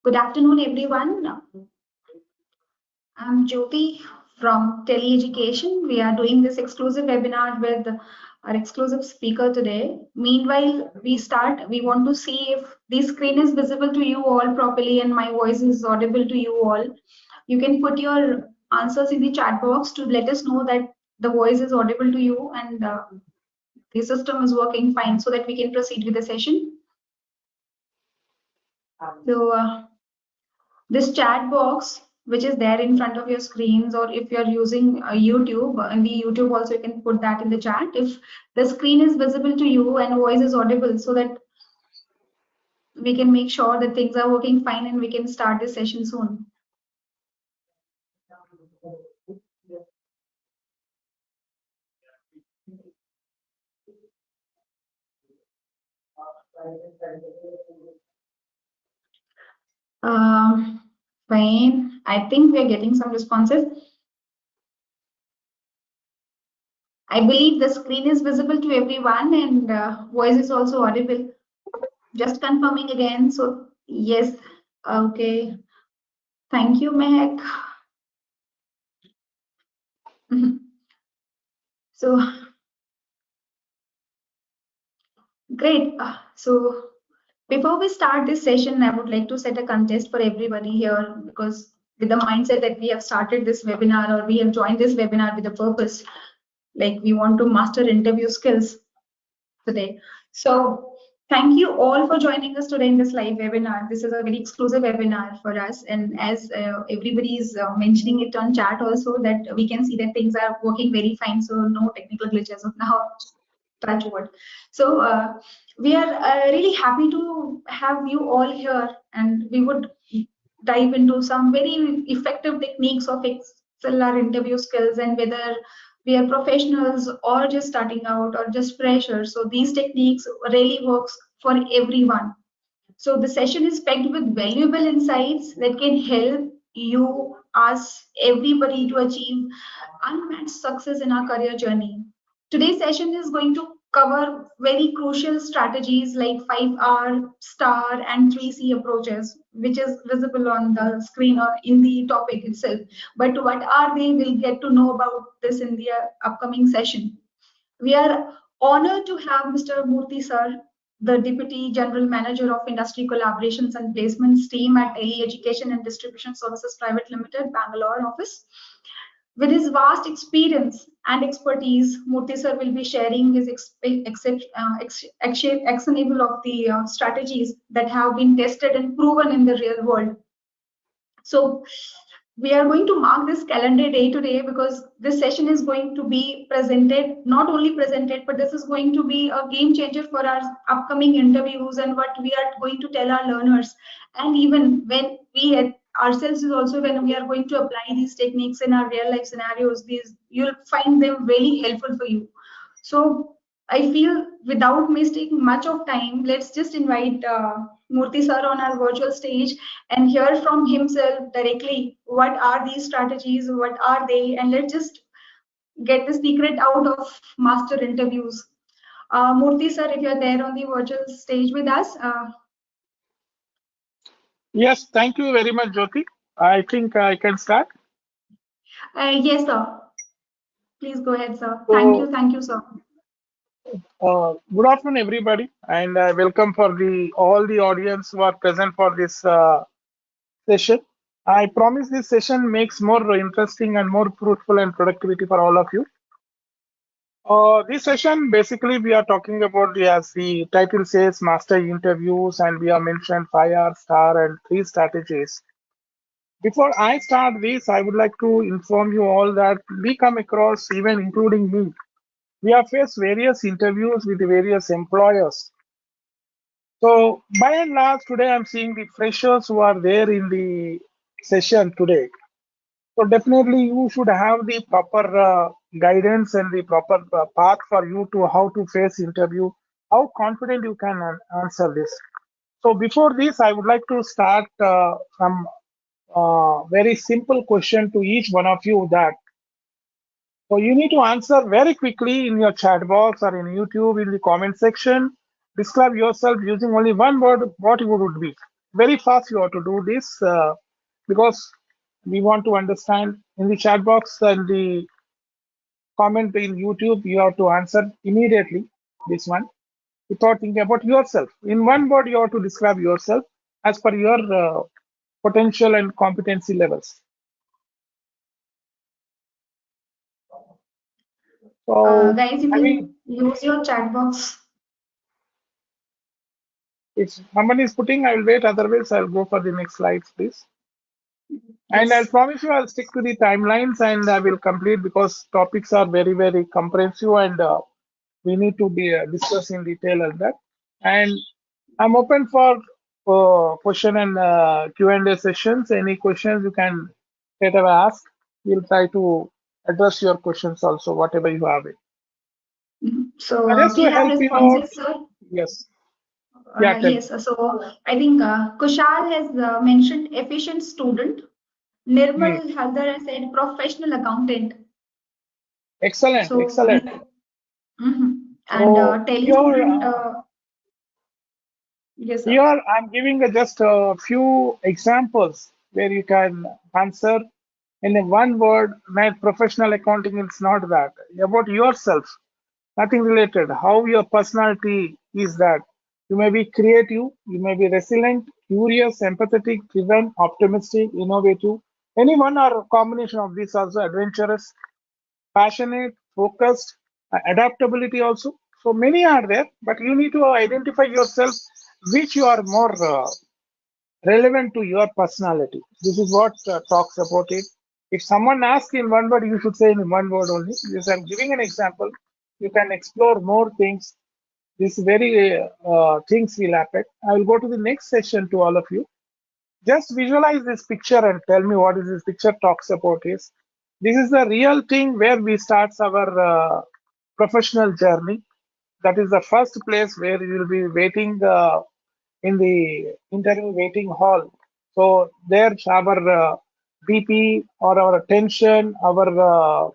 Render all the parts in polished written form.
Good afternoon, everyone. I'm Jyoti from Teleeducation. We are doing this exclusive webinar with our exclusive speaker today. Meanwhile, we want to see if the screen is visible to you all properly and my voice is audible to you all. You can put your answers in the chat box to let us know that the voice is audible to you and the system is working fine so that we can proceed with the session. So, this chat box which is there in front of your screens, or if you're using YouTube, in the YouTube also you can put that in the chat if the screen is visible to you and voice is audible, so that we can make sure that things are working fine and we can start this session soon. Fine, I think we are getting some responses. I believe the screen is visible to everyone and voice is also audible. Just confirming again. So yes, okay. Thank you, Mehak. So great. So before we start this session, I would like to set a contest for everybody here, because with the mindset that we have started this webinar, or we have joined this webinar with a purpose, like we want to master interview skills today. So thank you all for joining us today in this live webinar. This is a very exclusive webinar for us. And as everybody is mentioning it on chat also, that we can see that things are working very fine. So no technical glitches of now. Touch wood. So we are really happy to have you all here, and we would dive into some very effective techniques of excel our interview skills, and whether we are professionals or just starting out or just freshers. So these techniques really works for everyone. So the session is packed with valuable insights that can help you, us, everybody to achieve unmatched success in our career journey. Today's session is going to cover very crucial strategies like 5R, STAR, and 3C approaches, which is visible on the screen or in the topic itself. But what are they? We'll get to know about this in the upcoming session. We are honored to have Mr. Murthy sir, the Deputy General Manager of Industry Collaborations and Placements team at Tele Education and Distribution Services Private Limited, Bangalore office. With his vast experience and expertise, Murthy sir will be sharing his example of the strategies that have been tested and proven in the real world. So we are going to mark this calendar day today, because this session is going to be presented, not only presented, but this is going to be a game changer for our upcoming interviews and what we are going to tell our learners. And even when we ourselves is also, when we are going to apply these techniques in our real life scenarios, these you'll find them really helpful for you. So I feel without wasting much of time, let's just invite Murthy sir on our virtual stage and hear from himself directly what are these strategies, what are they, and let's just get the secret out of master interviews. Murthy sir, if you're there on the virtual stage with us. Yes, thank you very much, Jyoti. I think I can start. Yes, sir. Please go ahead, sir. So, Thank you, sir. good afternoon, everybody, and welcome for all the audience who are present for this session. I promise this session makes more interesting and more fruitful and productivity for all of you. This session, basically, we are talking about, as the title says, master interviews, and we have mentioned 5R, STAR, and 3 strategies. Before I start this, I would like to inform you all that we come across, even including me, we have faced various interviews with various employers. So by and large, today I'm seeing the freshers who are there in the session today. So definitely you should have the proper guidance and the proper path for you to how to face interview, how confident you can answer this. So before this, I would like to start from very simple question to each one of you, that so you need to answer very quickly in your chat box or in YouTube in the comment section. Describe yourself using only one word, what it would be. very fast you have to do this because we want to understand in the chat box and the comment in YouTube, you have to answer immediately this one without thinking about yourself. In one word, you have to describe yourself as per your potential and competency levels. So, Guys, you having can use your chat box. if someone is putting, I will wait. Otherwise, I'll go for the next slides, please. And I'll Yes. promise you, I'll stick to the timelines and I will complete because topics are very, very comprehensive and we need to be discuss in detail on that. And I'm open for question and Q&A sessions. Any questions you can straight away ask. We'll try to address your questions also, whatever you have it. So Just we to have help you out, responses, sir. yes, yeah, tell me. Yes, so I think Kushal has mentioned efficient student. Hmm. Nirmal Haldar has said professional accountant. Excellent, So excellent. and So tele your student. Yes, sir. here, I'm giving just a few examples where you can answer in a one word. My professional accounting is not that. About yourself, nothing related. How your personality is that. You may be creative, you may be resilient, curious, empathetic, driven, optimistic, innovative. Any one or combination of these also adventurous, passionate, focused, adaptability also. So many are there, but you need to identify yourself which you are more relevant to your personality. This is what talks about it. If someone asks in one word, you should say in one word only. Because I'm giving an example. You can explore more things. This very things will happen. I will go to the next session to all of you. Just visualize this picture and tell me what is this picture talks about is. This is the real thing where we start our professional journey. That is the first place where you will be waiting in the interview waiting hall. So there our BP or our tension, our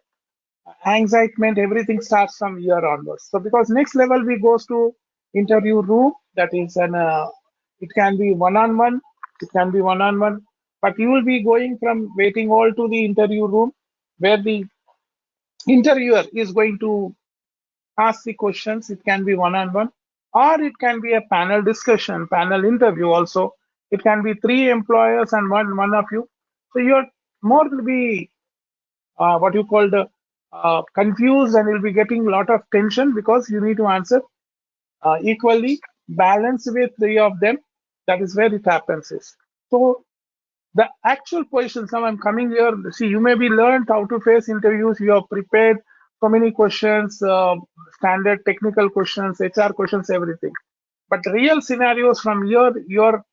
anxiety, everything starts from here onwards. So because next level we goes to interview room, that is an it can be one-on-one, it can be one-on-one, but you will be going from waiting hall to the interview room where the interviewer is going to ask the questions. It can be one-on-one, or it can be a panel discussion, panel interview also. It can be three employers and one of you. So you're more will be what you call the confused and you'll be getting a lot of tension because you need to answer equally balanced with three of them. That is where it happens is. So the actual questions, now I'm coming here, see, you may be learned how to face interviews, you have prepared so many questions, standard technical questions, HR questions, everything. But real scenarios from your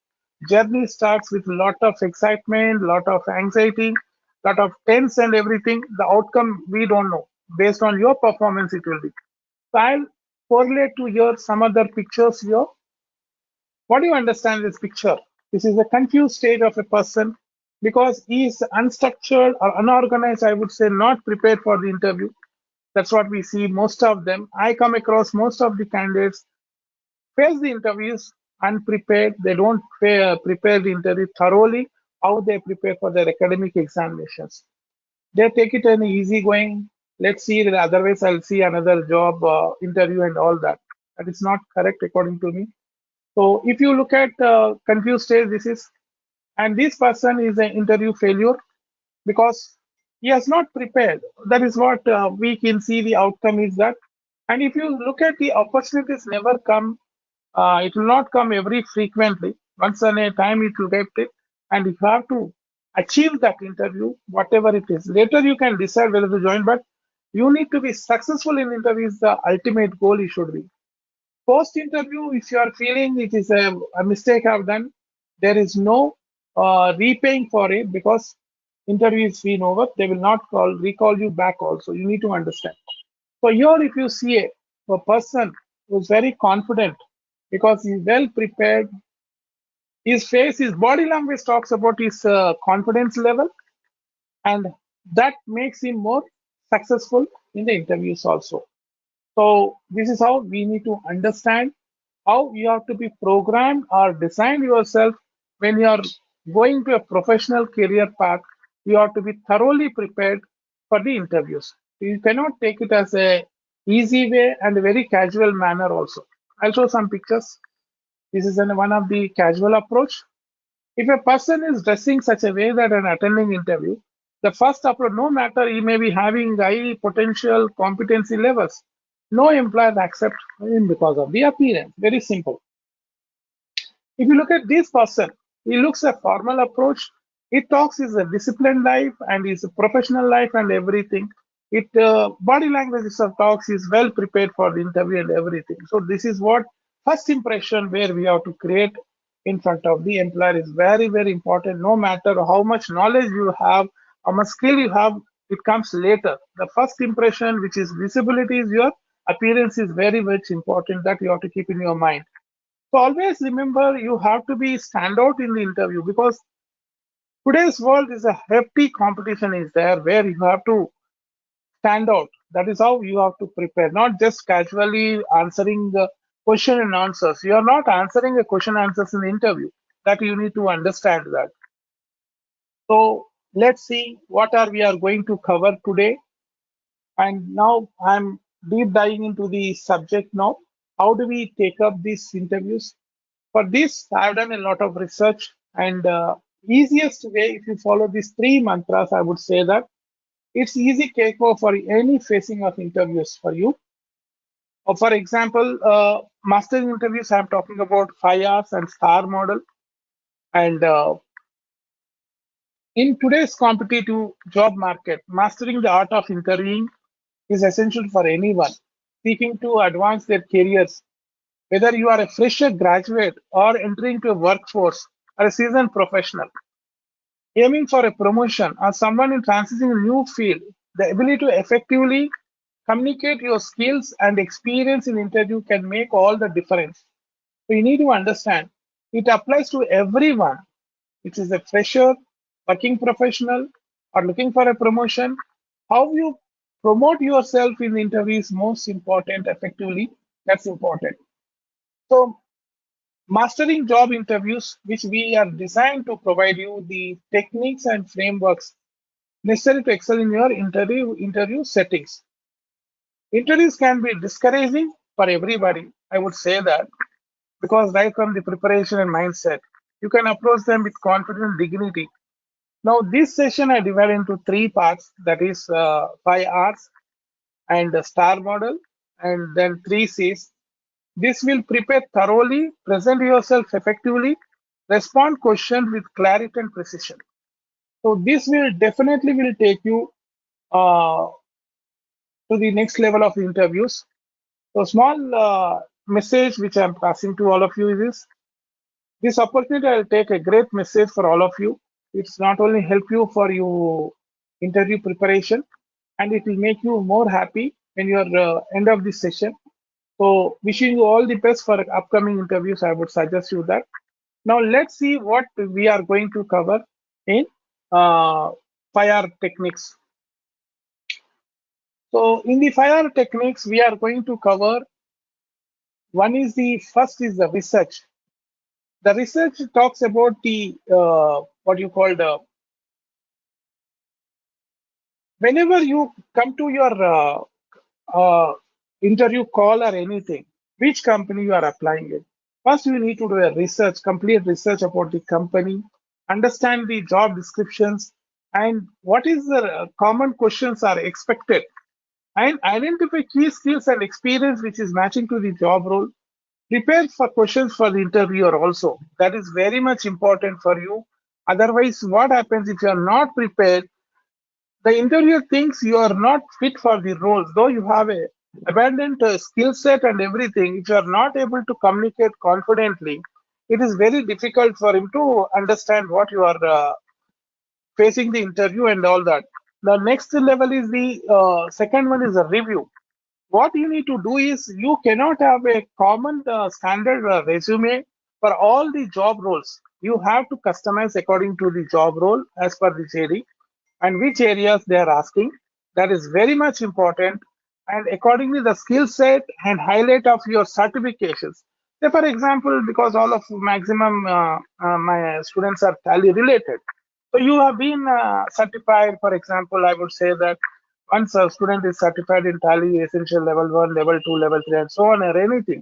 journey starts with a lot of excitement, lot of anxiety, lot of tense and everything. The outcome we don't know. Based on your performance, it will be. So I'll correlate to your some other pictures here. What do you understand this picture? This is a confused state of a person because he is unstructured or unorganized, I would say, not prepared for the interview. That's what we see most of them. I come across most of the candidates face the interviews unprepared. They don't prepare the interview thoroughly, how they prepare for their academic examinations. They take it an easy going. Let's see, otherwise I'll see another job interview and all that. That is not correct according to me. So if you look at confused state, this is, and this person is an interview failure because he has not prepared. That is what we can see the outcome is that. And if you look at the opportunities never come, it will not come every frequently. Once in a time it will get it. And you have to achieve that interview, whatever it is. Later you can decide whether to join, but you need to be successful in interviews. The ultimate goal it should be. Post interview, if you are feeling it is a mistake I've done, there is no repaying for it because interview is been over. They will not recall you back also. You need to understand. So here, if you see a person who is very confident because he's well prepared, his face, his body language talks about his confidence level, and that makes him more successful in the interviews also. So this is how we need to understand how you have to be programmed or designed yourself when you are going to a professional career path, you have to be thoroughly prepared for the interviews. You cannot take it as a easy way and a very casual manner also. I'll show some pictures. This is one of the casual approach. If a person is dressing such a way that an attending interview, the first approach, no matter he may be having high potential competency levels, no employer accept him because of the appearance. Very simple. If you look at this person, he looks a formal approach. He talks is a disciplined life and his professional life and everything. It body language of talks is well prepared for the interview and everything. So this is what first impression where we have to create in front of the employer is very very important. No matter how much knowledge you have, how much skill you have, it comes later. The first impression, which is visibility, is your appearance is very much important that you have to keep in your mind. So always remember you have to be stand out in the interview because today's world is a hefty competition is there where you have to stand out. That is how you have to prepare, not just casually answering the question and answers. You are not answering a question and answers in the interview. That you need to understand that. So let's see what are we are going to cover today. And now I'm deep diving into the subject now. How do we take up these interviews? For this, I've done a lot of research, and easiest way, if you follow these three mantras, I would say that it's easy takeover for any facing of interviews for you. For example, mastering interviews, I'm talking about 5 Rs and STAR model. And in today's competitive job market, mastering the art of interviewing is essential for anyone seeking to advance their careers. Whether you are a fresher graduate or entering to a workforce or a seasoned professional, aiming for a promotion or someone in transitioning a new field, the ability to effectively communicate your skills and experience in interview can make all the difference. So you need to understand it applies to everyone, which is a fresher, working professional, or looking for a promotion. How you promote yourself in the interview is most important effectively. That's important. So mastering job interviews, which we are designed to provide you the techniques and frameworks necessary to excel in your interview settings. Interviews can be discouraging for everybody. I would say that because right from the preparation and mindset, you can approach them with confidence and dignity. Now, this session I divide into three parts. That is 5 Rs and the STAR model, and then 3 Cs. This will prepare thoroughly, present yourself effectively, respond questions with clarity and precision. So this will definitely will take you to the next level of interviews. So small message which I'm passing to all of you is this opportunity will take a great message for all of you. It's not only help you for your interview preparation, and it will make you more happy when you're end of this session. So wishing you all the best for upcoming interviews. I would suggest you that. Now let's see what we are going to cover in 5R techniques. So in the 5R techniques, we are going to cover one is the first is the research. The research talks about the what you call the whenever you come to your interview call or anything, which company you are applying it. First, you need to do a research, complete research about the company, understand the job descriptions, and what is the common questions are expected, and identify key skills and experience which is matching to the job role. Prepare for questions for the interviewer also. That is very much important for you. Otherwise, what happens if you are not prepared? The interviewer thinks you are not fit for the role, though you have a abundant skill set and everything. If you are not able to communicate confidently, it is very difficult for him to understand what you are facing the interview and all that. The next level is the second one is a review. What you need to do is you cannot have a common standard resume for all the job roles. You have to customize according to the job role as per the JD and which areas they are asking. That is very much important. And accordingly, the skill set and highlight of your certifications. Say for example, because all of maximum my students are Tally related. So you have been certified, for example, I would say that once a student is certified in Tally Essential Level 1, Level 2, Level 3, and so on, or anything.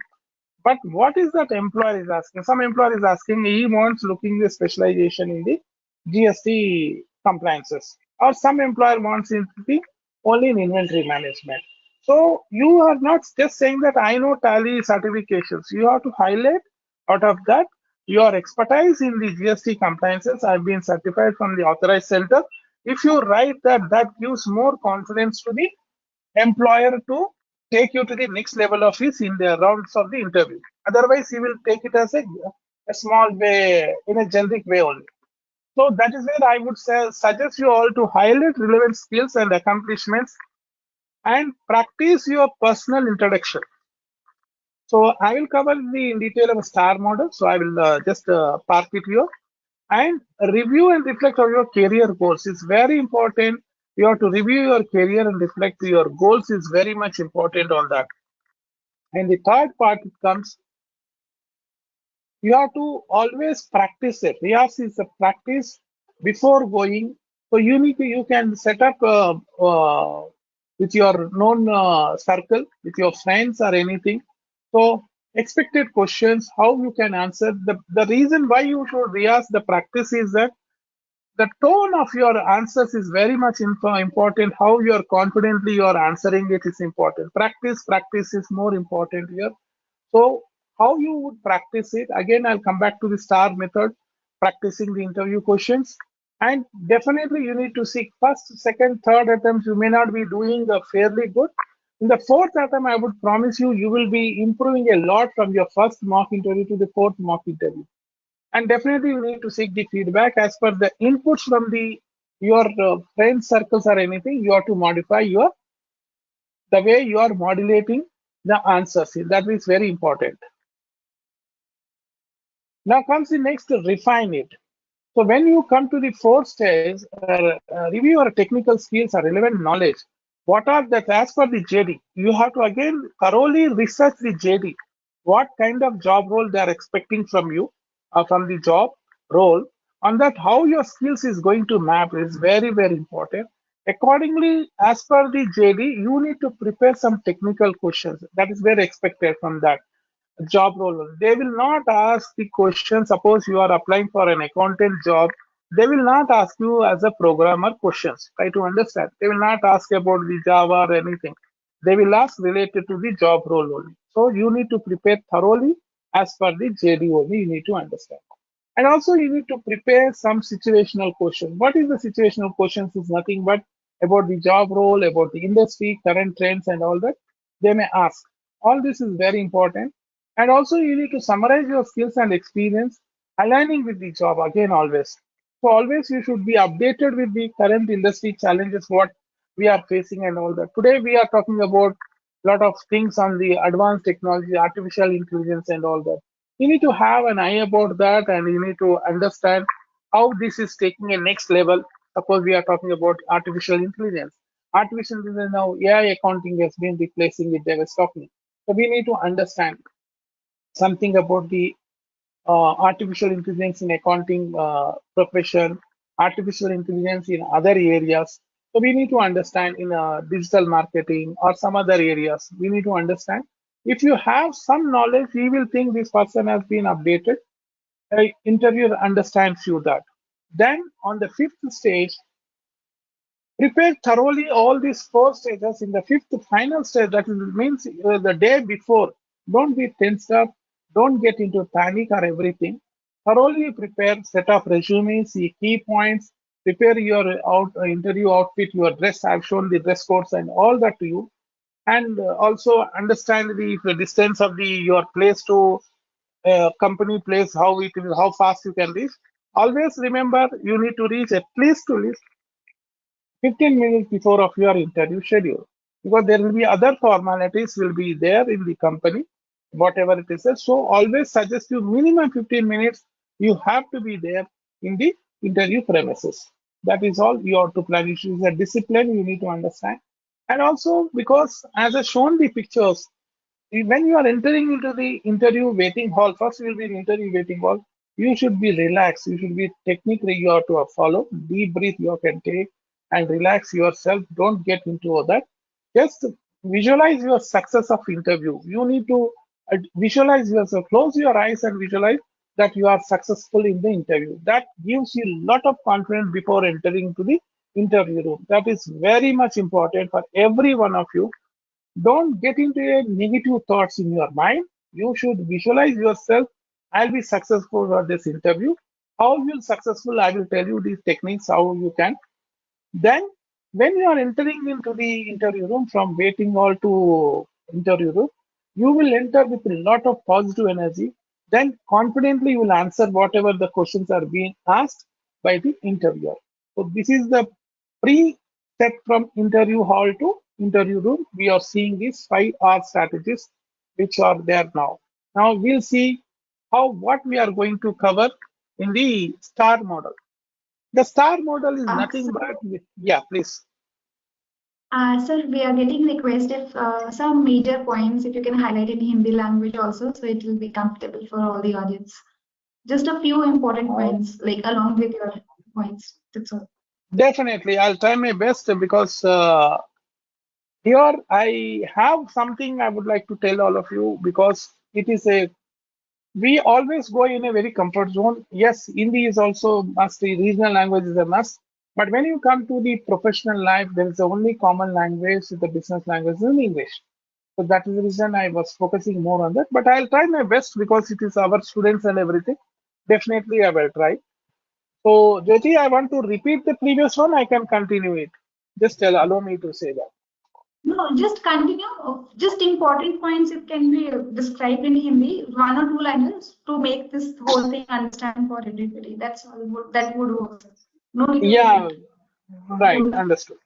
But what is that employer is asking? Some employer is asking, he wants looking the specialization in the GST compliances, or some employer wants it to be only in inventory management. So you are not just saying that I know Tally certifications. You have to highlight out of that your expertise in the GST compliances. I've been certified from the authorized center. If you write that, that gives more confidence to the employer to take you to the next level of his in the rounds of the interview. Otherwise, he will take it as a small way, in a generic way only. So that is where I would say, suggest you all to highlight relevant skills and accomplishments and practice your personal introduction. So I will cover the in detail of a star model. So I will just park it here and review and reflect on your career goals. It's very important. You have to review your career and reflect your goals is very much important on that. And the third part it comes, you have to always practice it. Riyas is a practice before going. So you can set up with your known circle, with your friends or anything. So expected questions, how you can answer. The reason why you should Riyas the practice is that the tone of your answers is very much important. How you are confidently you are answering it is important. Practice is more important here. So how you would practice it? Again, I'll come back to the STAR method, practicing the interview questions. And definitely you need to seek first, second, third attempts. You may not be doing fairly good. In the fourth attempt, I would promise you, you will be improving a lot from your first mock interview to the fourth mock interview. And definitely you need to seek the feedback as per the inputs from the your friend circles or anything. You have to modify your the way you are modulating the answers. That is very important. Now comes the next refine it. So when you come to the fourth stage, review your technical skills or relevant knowledge. What are that as per the JD? You have to again thoroughly research the JD. What kind of job role they are expecting from you, from the job role. On that, how your skills is going to map is very, very important. Accordingly, as per the JD, you need to prepare some technical questions. That is very expected from that job role. They will not ask the question. Suppose you are applying for an accountant job, they will not ask you as a programmer questions. Try to understand. They will not ask about the Java or anything. They will ask related to the job role only. So you need to prepare thoroughly as per the JD only. You need to understand. And also you need to prepare some situational questions. What is the situational questions is nothing but about the job role, about the industry, current trends and all that. They may ask. All this is very important. And also you need to summarize your skills and experience aligning with the job again always. So always you should be updated with the current industry challenges, what we are facing and all that. Today we are talking about a lot of things on the advanced technology, artificial intelligence and all that. You need to have an eye about that and you need to understand how this is taking a next level. Suppose we are talking about artificial intelligence. Artificial intelligence now AI accounting has been replacing it, they were talking. So we need to understand something about the artificial intelligence in accounting profession, artificial intelligence in other areas. So we need to understand in digital marketing or some other areas. We need to understand. If you have some knowledge, we will think this person has been updated. Interviewer understands you that. Then on the fifth stage, prepare thoroughly all these four stages in the fifth final stage. That means the day before. Don't be tensed up. Don't get into panic or everything. Thoroughly prepare, set of resumes, see key points, prepare your interview outfit, your dress. I've shown the dress codes and all that to you. And also understand the distance of the your place to company place, how it is, how fast you can reach. Always remember you need to reach at least 15 minutes before of your interview schedule because there will be other formalities will be there in the company whatever it is. So always suggest you minimum 15 minutes you have to be there in the interview premises. That is all you have to plan. It is a discipline you need to understand. And also because as I shown the pictures, when you are entering into the interview waiting hall, first you will be in interview waiting hall. You should be relaxed. You should be technically you have to follow. Deep breath you can take and relax yourself. Don't get into that. Just visualize your success of interview. You need to visualize yourself. Close your eyes and visualize that you are successful in the interview. That gives you a lot of confidence before entering to the interview room. That is very much important for every one of you. Don't get into a negative thoughts in your mind. You should visualize yourself. I'll be successful for this interview. How you'll successful, I will tell you these techniques, how you can. Then, when you are entering into the interview room from waiting hall to interview room, you will enter with a lot of positive energy. Then, confidently, you will answer whatever the questions are being asked by the interviewer. So, this is the pre-set from interview hall to interview room. We are seeing these 5 R strategies which are there now. Now, we'll see how what we are going to cover in the STAR model. The star model is nothing So, but, yeah, please. sir, we are getting request if some major points, if you can highlight in Hindi language also, so it will be comfortable for all the audience. Just a few important Uh, points, like along with your points. That's all. Definitely, I'll try my best because here I have something I would like to tell all of you because it is a we always go in a very comfort zone. Yes, Hindi is also must, the regional language is a must. But when you come to the professional life, there is the only common language, the business language is in English. So that is the reason I was focusing more on that. But I'll try my best because it is our students and everything. Definitely, I will try. So, Jyoti, I want to repeat the previous one. I can continue it. Just allow me to say that. No, just continue. Just important points it can be described in Hindi, one or two liners to make this whole thing understand for everybody. That's all. That would work. No need to Yeah, repeat. right. Understood.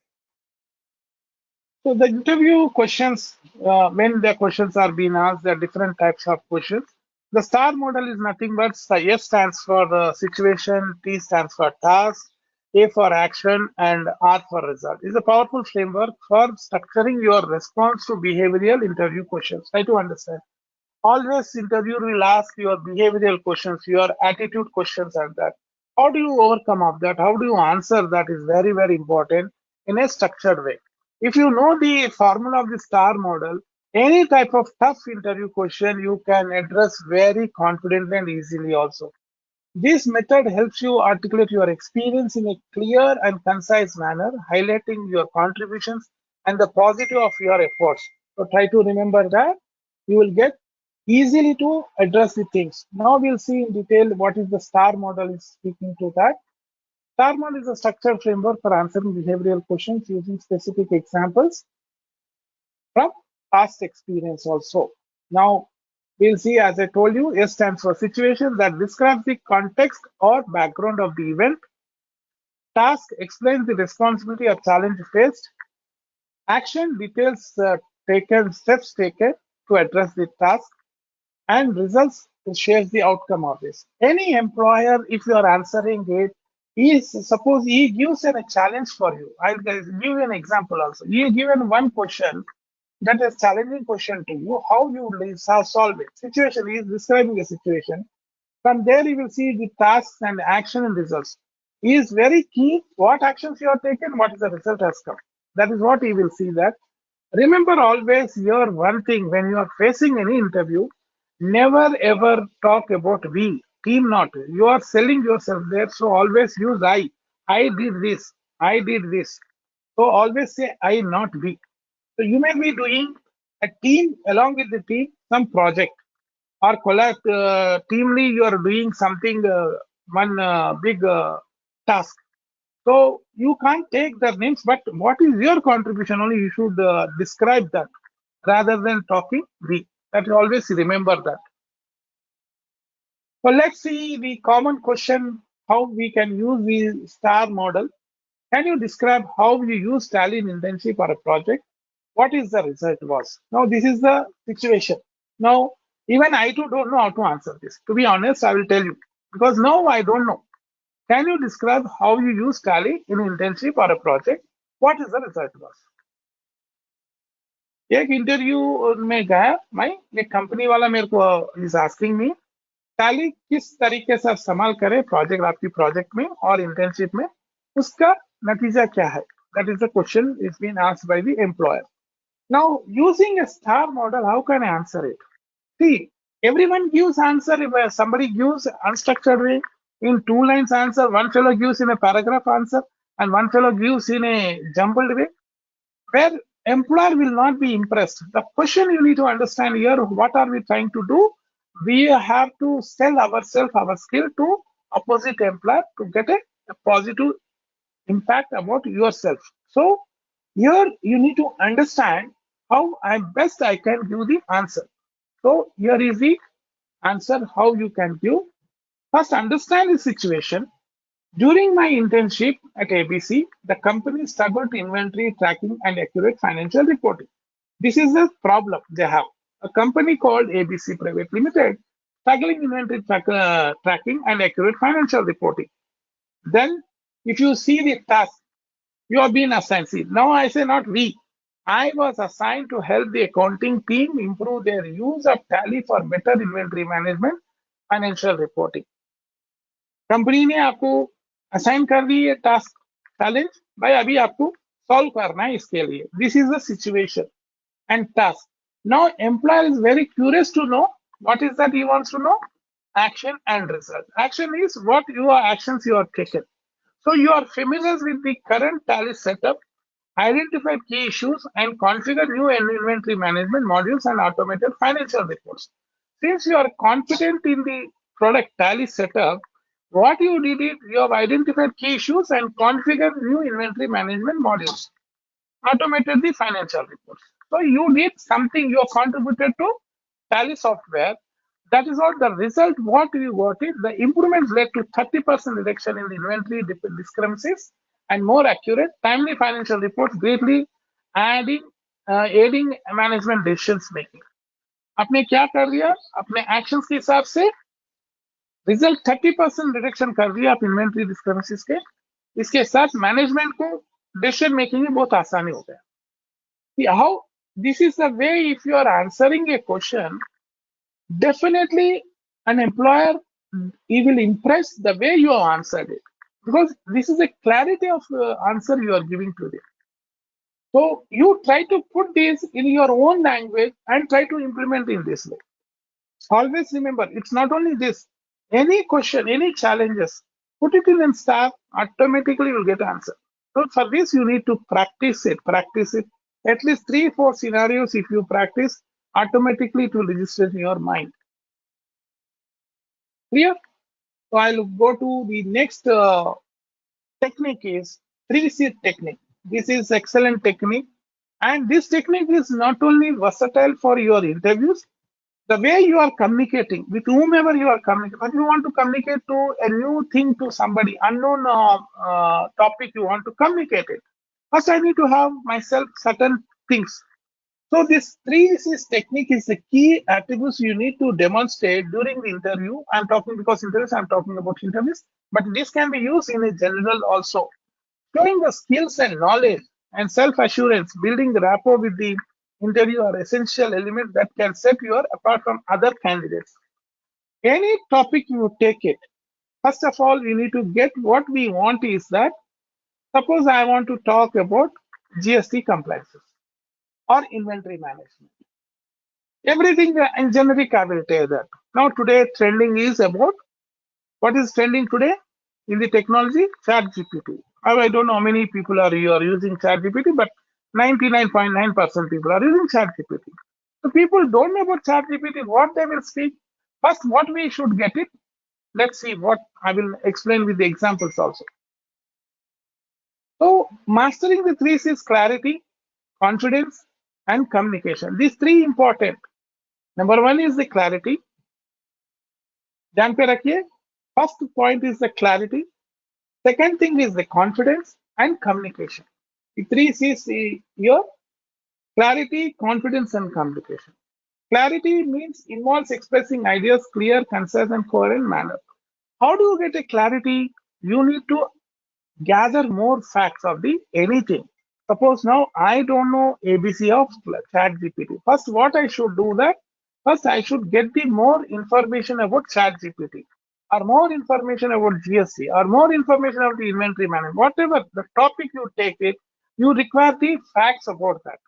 So the interview questions, when the questions are being asked, there are different types of questions. The STAR model is nothing but S stands for situation, T stands for task, A for action, and R for result. It's a powerful framework for structuring your response to behavioral interview questions. Try to understand. Always interviewer will ask your behavioral questions, your attitude questions, and that. How do you overcome of that? How do you answer that is very, very important in a structured way. If you know the formula of the STAR model, any type of tough interview question you can address very confidently and easily also. This method helps you articulate your experience in a clear and concise manner, highlighting your contributions and the positive of your efforts. So try to remember that you will get easily to address the things. Now we'll see in detail what is the STAR model is speaking to that. STAR model is a structured framework for answering behavioral questions using specific examples from past experience also. Now, we'll see, as I told you, S stands for situation that describes the context or background of the event. Task explains the responsibility or challenge faced. Action details steps taken to address the task. And results shares the outcome of this. Any employer, if you are answering it, is suppose he gives a challenge for you. I'll give you an example also. He given one question that is challenging question to you, how you will solve it. Situation is describing a situation. From there, you will see the tasks and action and results. He is very key what actions you have taken, what is the result has come. That is what he will see that. Remember always your one thing when you are facing any interview, never ever talk about we, team not. You are selling yourself there, so always use I. I did this, I did this. So always say I, not we. So you may be doing a team along with the team, some project or collab teamly. You are doing something one big task. So you can't take the names, but what is your contribution? Only you should describe that rather than talking we. That you always remember that. So let's see the common question: how we can use the STAR model. Can you describe how you use Tally in internship or a project? What is the result was? Now this is the situation. Now even I too don't know how to answer this. To be honest, I will tell you because now I don't know. Can you describe how you use Tally in internship or a project? What is the result was? एक interview में गया मैं, एक company वाला मेरे को is asking me tally किस तरीके से आप इस्तेमाल करें प्रोजेक्ट, आपकी प्रोजेक्ट में और इंटर्नशिप में, उसका नतीजा क्या है? That is the question is been asked by the employer. Now using a star model, how can I answer it? See, everyone gives answer. If somebody gives unstructured way in 2 lines answer, one fellow gives in a paragraph answer, and one fellow gives in a jumbled way, where employer will not be impressed. The question you need to understand here, what are we trying to do? We have to sell ourselves, our skill to opposite employer to get a positive impact about yourself. So here you need to understand how I can give the answer. So here is the answer how you can give. First, understand the situation. During my internship at ABC, the company struggled to inventory tracking and accurate financial reporting. This is the problem they have. A company called ABC Private Limited struggling inventory tracking and accurate financial reporting. Then, if you see the task, you have been assigned. See, now I say not we. I was assigned to help the accounting team improve their use of Tally for better inventory management, financial reporting. Company ने आपको assign कर दी है task challenge, भाई अभी आपको solve करना है इसके लिए. This is the situation and task. Now employer is very curious to know what is that he wants to know. Action and result. Action is what your actions you are taken. So you are familiar with the current Tally setup, identify key issues and configure new inventory management modules and automated financial reports. Since you are confident in the product Tally setup, what you did is you have identified key issues and configured new inventory management modules, automated the financial reports. So you did something, you have contributed to Tally software. That is what the result, what you got is the improvements led to 30% reduction in the inventory discrepancies and more accurate, timely financial reports, greatly aiding management decisions making. आपने क्या कर दिया? अपने actions के हिसाब से result 30% reduction कर दिया आप इन्वेंट्री डिस्क्रिपेंसीज के. इसके साथ मैनेजमेंट को डिसीजन मेकिंग में बहुत आसानी हो गया. How this is the way if you are answering a question, definitely an employer, he will impress the way you have answered it, because this is a clarity of answer you are giving to them. So you try to put this in your own language and try to implement in this way. Always remember, it's not only this. Any question, any challenges, put it in and start, automatically you'll get answer. So for this, you need to practice it. Practice it. At least 3-4 scenarios, if you practice, automatically it will register in your mind. Clear? So I'll go to the next technique is 3C technique. This is excellent technique. And this technique is not only versatile for your interviews, the way you are communicating with whomever you are communicating. If you want to communicate to a new thing to somebody, unknown topic you want to communicate it, first I need to have myself certain things. So this 3Cs technique is the key attributes you need to demonstrate during the interview. I'm talking because interviews, I'm talking about interviews, but this can be used in a general also. Showing the skills and knowledge and self-assurance, building the rapport with the interview are essential elements that can set you apart from other candidates. Any topic you take it, first of all, we need to get what we want is that, suppose I want to talk about GST compliances or inventory management. Everything in generic, I will tell that. Now today trending is about, what is trending today in the technology? ChatGPT. I don't know how many people are using ChatGPT, but 99.9% people are using ChatGPT. So people don't know about ChatGPT, what they will speak. First, what we should get it. Let's see what I will explain with the examples also. So mastering the 3 C's: clarity, confidence, and communication. These 3 important. Number 1 is the clarity. ध्यान पे रखिए. First point is the clarity. Second thing is the confidence and communication. The 3 C's here: clarity, confidence, and communication. Clarity means involves expressing ideas clear, concise, and coherent manner. How do you get a clarity? You need to gather more facts of the anything. Suppose now I don't know ABC of ChatGPT. First, what I should do that? First, I should get the more information about ChatGPT, or more information about GSC, or more information about the inventory management. Whatever the topic you take it, you require the facts about that.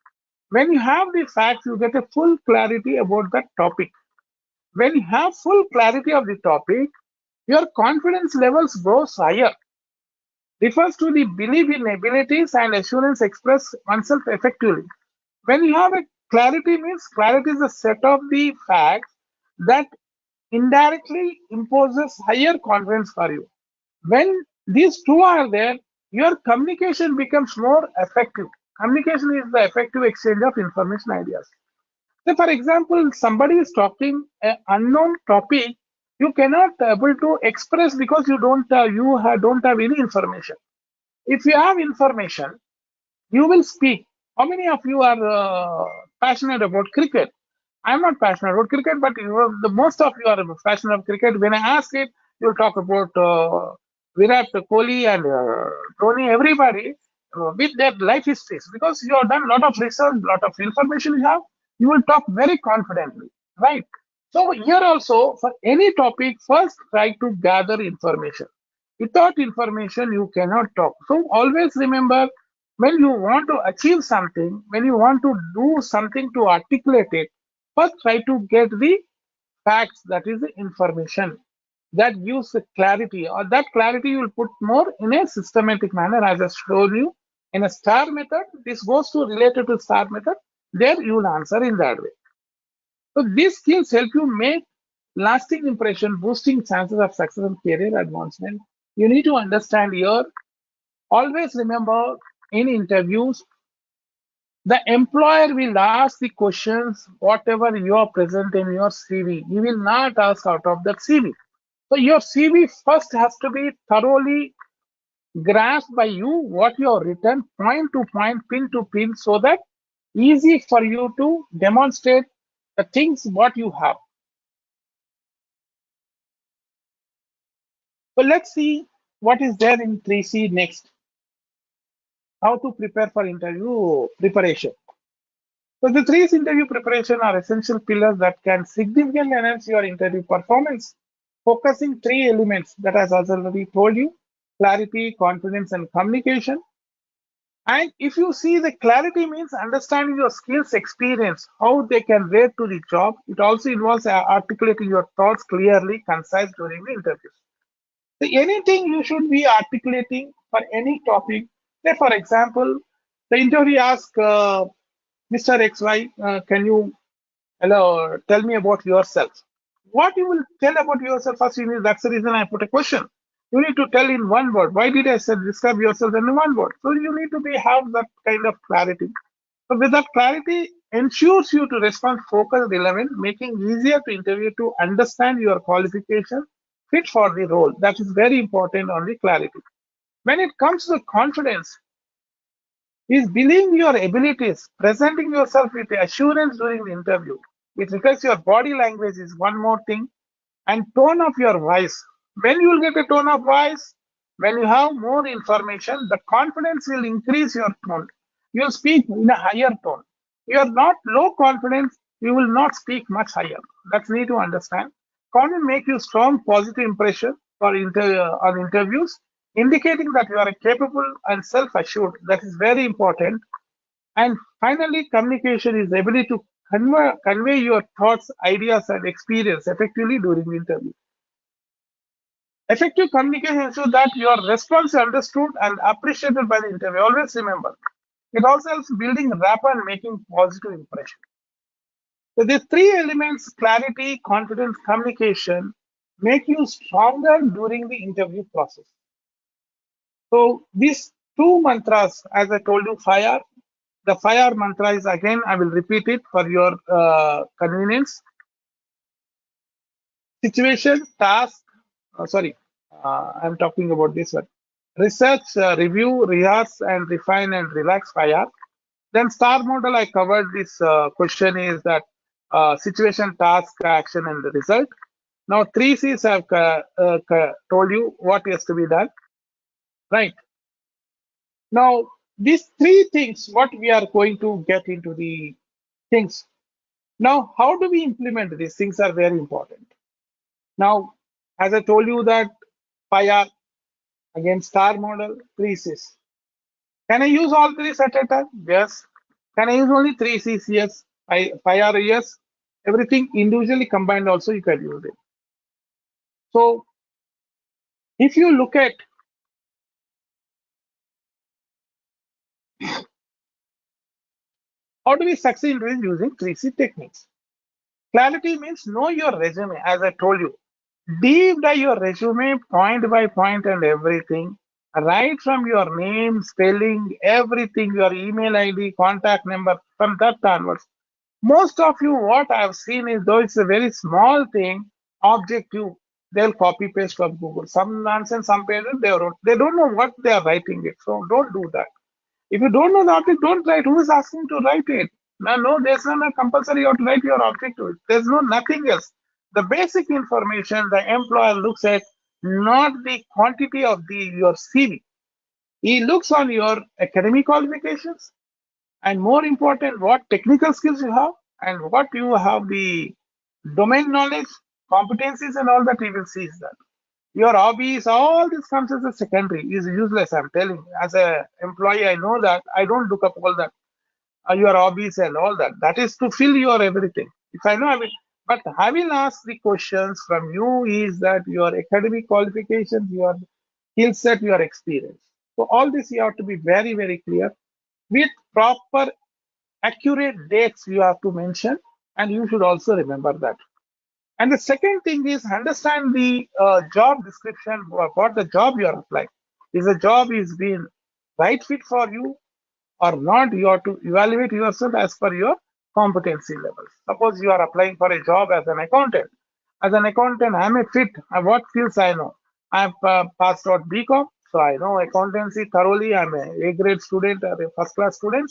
When you have the facts, you get a full clarity about that topic. When you have full clarity of the topic, your confidence levels goes higher. Refers to the belief in abilities and assurance express oneself effectively. When you have a clarity means clarity is a set of the facts that indirectly imposes higher confidence for you. When these two are there, your communication becomes more effective. Communication is the effective exchange of information ideas. So for example, somebody is talking an unknown topic, you cannot able to express because don't have any information. If you have information, you will speak. How many of you are passionate about cricket? I'm not passionate about cricket, but the most of you are passionate about cricket. When I ask it, you'll talk about Virat Kohli and Dhoni, everybody with their life histories, because you have done a lot of research, lot of information you have. You will talk very confidently, right? So here also, for any topic, first try to gather information. Without information, you cannot talk. So always remember, when you want to achieve something, when you want to do something to articulate it, first try to get the facts, that is the information that gives the clarity, or that clarity you will put more in a systematic manner, as I showed you in a star method. This goes to related to star method. There you will answer in that way. So these skills help you make lasting impression, boosting chances of success and career advancement. You need to understand here. Always remember, in interviews, the employer will ask the questions whatever you are present in your CV. He will not ask out of that CV. So your CV first has to be thoroughly grasped by you, what you have written, point to point, pin to pin, so that easy for you to demonstrate the things what you have. So let's see what is there in 3C next. How to prepare for interview preparation. So the 3C interview preparation are essential pillars that can significantly enhance your interview performance, focusing three elements that I already told you: clarity, confidence, and communication. And if you see, the clarity means understanding your skills, experience, how they can relate to the job. It also involves articulating your thoughts clearly, concise during the interviews. So anything you should be articulating for any topic. Say, for example, the interview asks Mr. XY, can you tell me about yourself? What you will tell about yourself first, you need, that's the reason I put a question. You need to tell in one word. Why did I say describe yourself in one word? So you need to have that kind of clarity. So with that clarity ensures you to respond focused, relevant, making easier to interview to understand your qualification fit for the role. That is very important on the clarity. When it comes to confidence, is believing your abilities, presenting yourself with assurance during the interview. It requires your body language is one more thing, and tone of your voice. When you will get a tone of voice, when you have more information, the confidence will increase your tone. You will speak in a higher tone. You are not low confidence, you will not speak much higher. That's need to understand. Confidence make you strong positive impression for on interviews, indicating that you are capable and self-assured. That is very important. And finally, communication is the ability to convey your thoughts, ideas, and experience effectively during the interview. Effective communication ensures that your response is understood and appreciated by the interviewer. Always remember, it also helps building rapport and making positive impression. So these three elements, clarity, confidence, communication, make you stronger during the interview process. So these two mantras, as I told you, fire. The fire mantra is, again, I will repeat it for your convenience. Situation, task, I'm talking about this one. Research, review, rehearse, and refine and relax, fire. Then star model, I covered this question is that situation, task, action, and the result. Now 3Cs I've told you what has to be done, right? Now these three things, what we are going to get into the things. Now, how do we implement these things are very important. Now, as I told you that PyR, again star model, three Cs. Can I use all three at a time? Yes. Can I use only three Cs? Yes. PyR, yes. Everything individually combined also you can use it. So if you look at how do we succeed in using 3C techniques? Clarity means know your resume, as I told you. Deep dive your resume point by point and everything. Right from your name, spelling, everything, your email ID, contact number, from that onwards. Most of you, what I have seen is though it's a very small thing, objective, they'll copy paste from Google. Some nonsense, some pages they wrote. They don't know what they are writing it. So don't do that. If you don't know the object, don't write. Who is asking to write it? No, no, there's no compulsory you have to write your object to it. There's no nothing else. The basic information the employer looks at, not the quantity of the your CV. He looks on your academic qualifications and more important, what technical skills you have and what you have the domain knowledge, competencies, and all that he will see is that. Your hobbies, all this comes as a secondary, is useless. I'm telling you. As a employee, I know that. I don't look up all that. Your hobbies and all that. That is to fill your everything. If I know, I will. But I will ask the questions from you is that your academic qualifications, your skill set, your experience. So all this you have to be very, very clear with proper accurate dates you have to mention, and you should also remember that. And the second thing is understand the job description, what the job you are applying. Is the job is being right fit for you or not? You have to evaluate yourself as per your competency levels. Suppose you are applying for a job as an accountant. As an accountant, I am a fit. What skills I know? I have passed out BCom, so I know accountancy thoroughly. I'm a grade student or a first class student.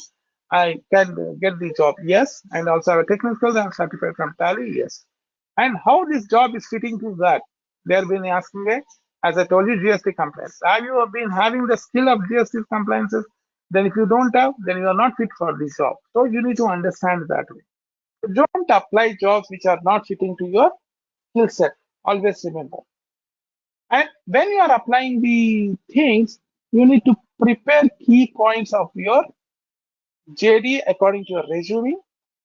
I can get the job, yes, and also have a technical. I'm certified from Tally, yes. And how this job is fitting to that? They have been asking a, as I told you, GST compliance. Have you been having the skill of GST compliances? Then if you don't have, then you are not fit for this job. So you need to understand that way. Don't apply jobs which are not fitting to your skill set. Always remember. And when you are applying the things, you need to prepare key points of your JD according to your resume.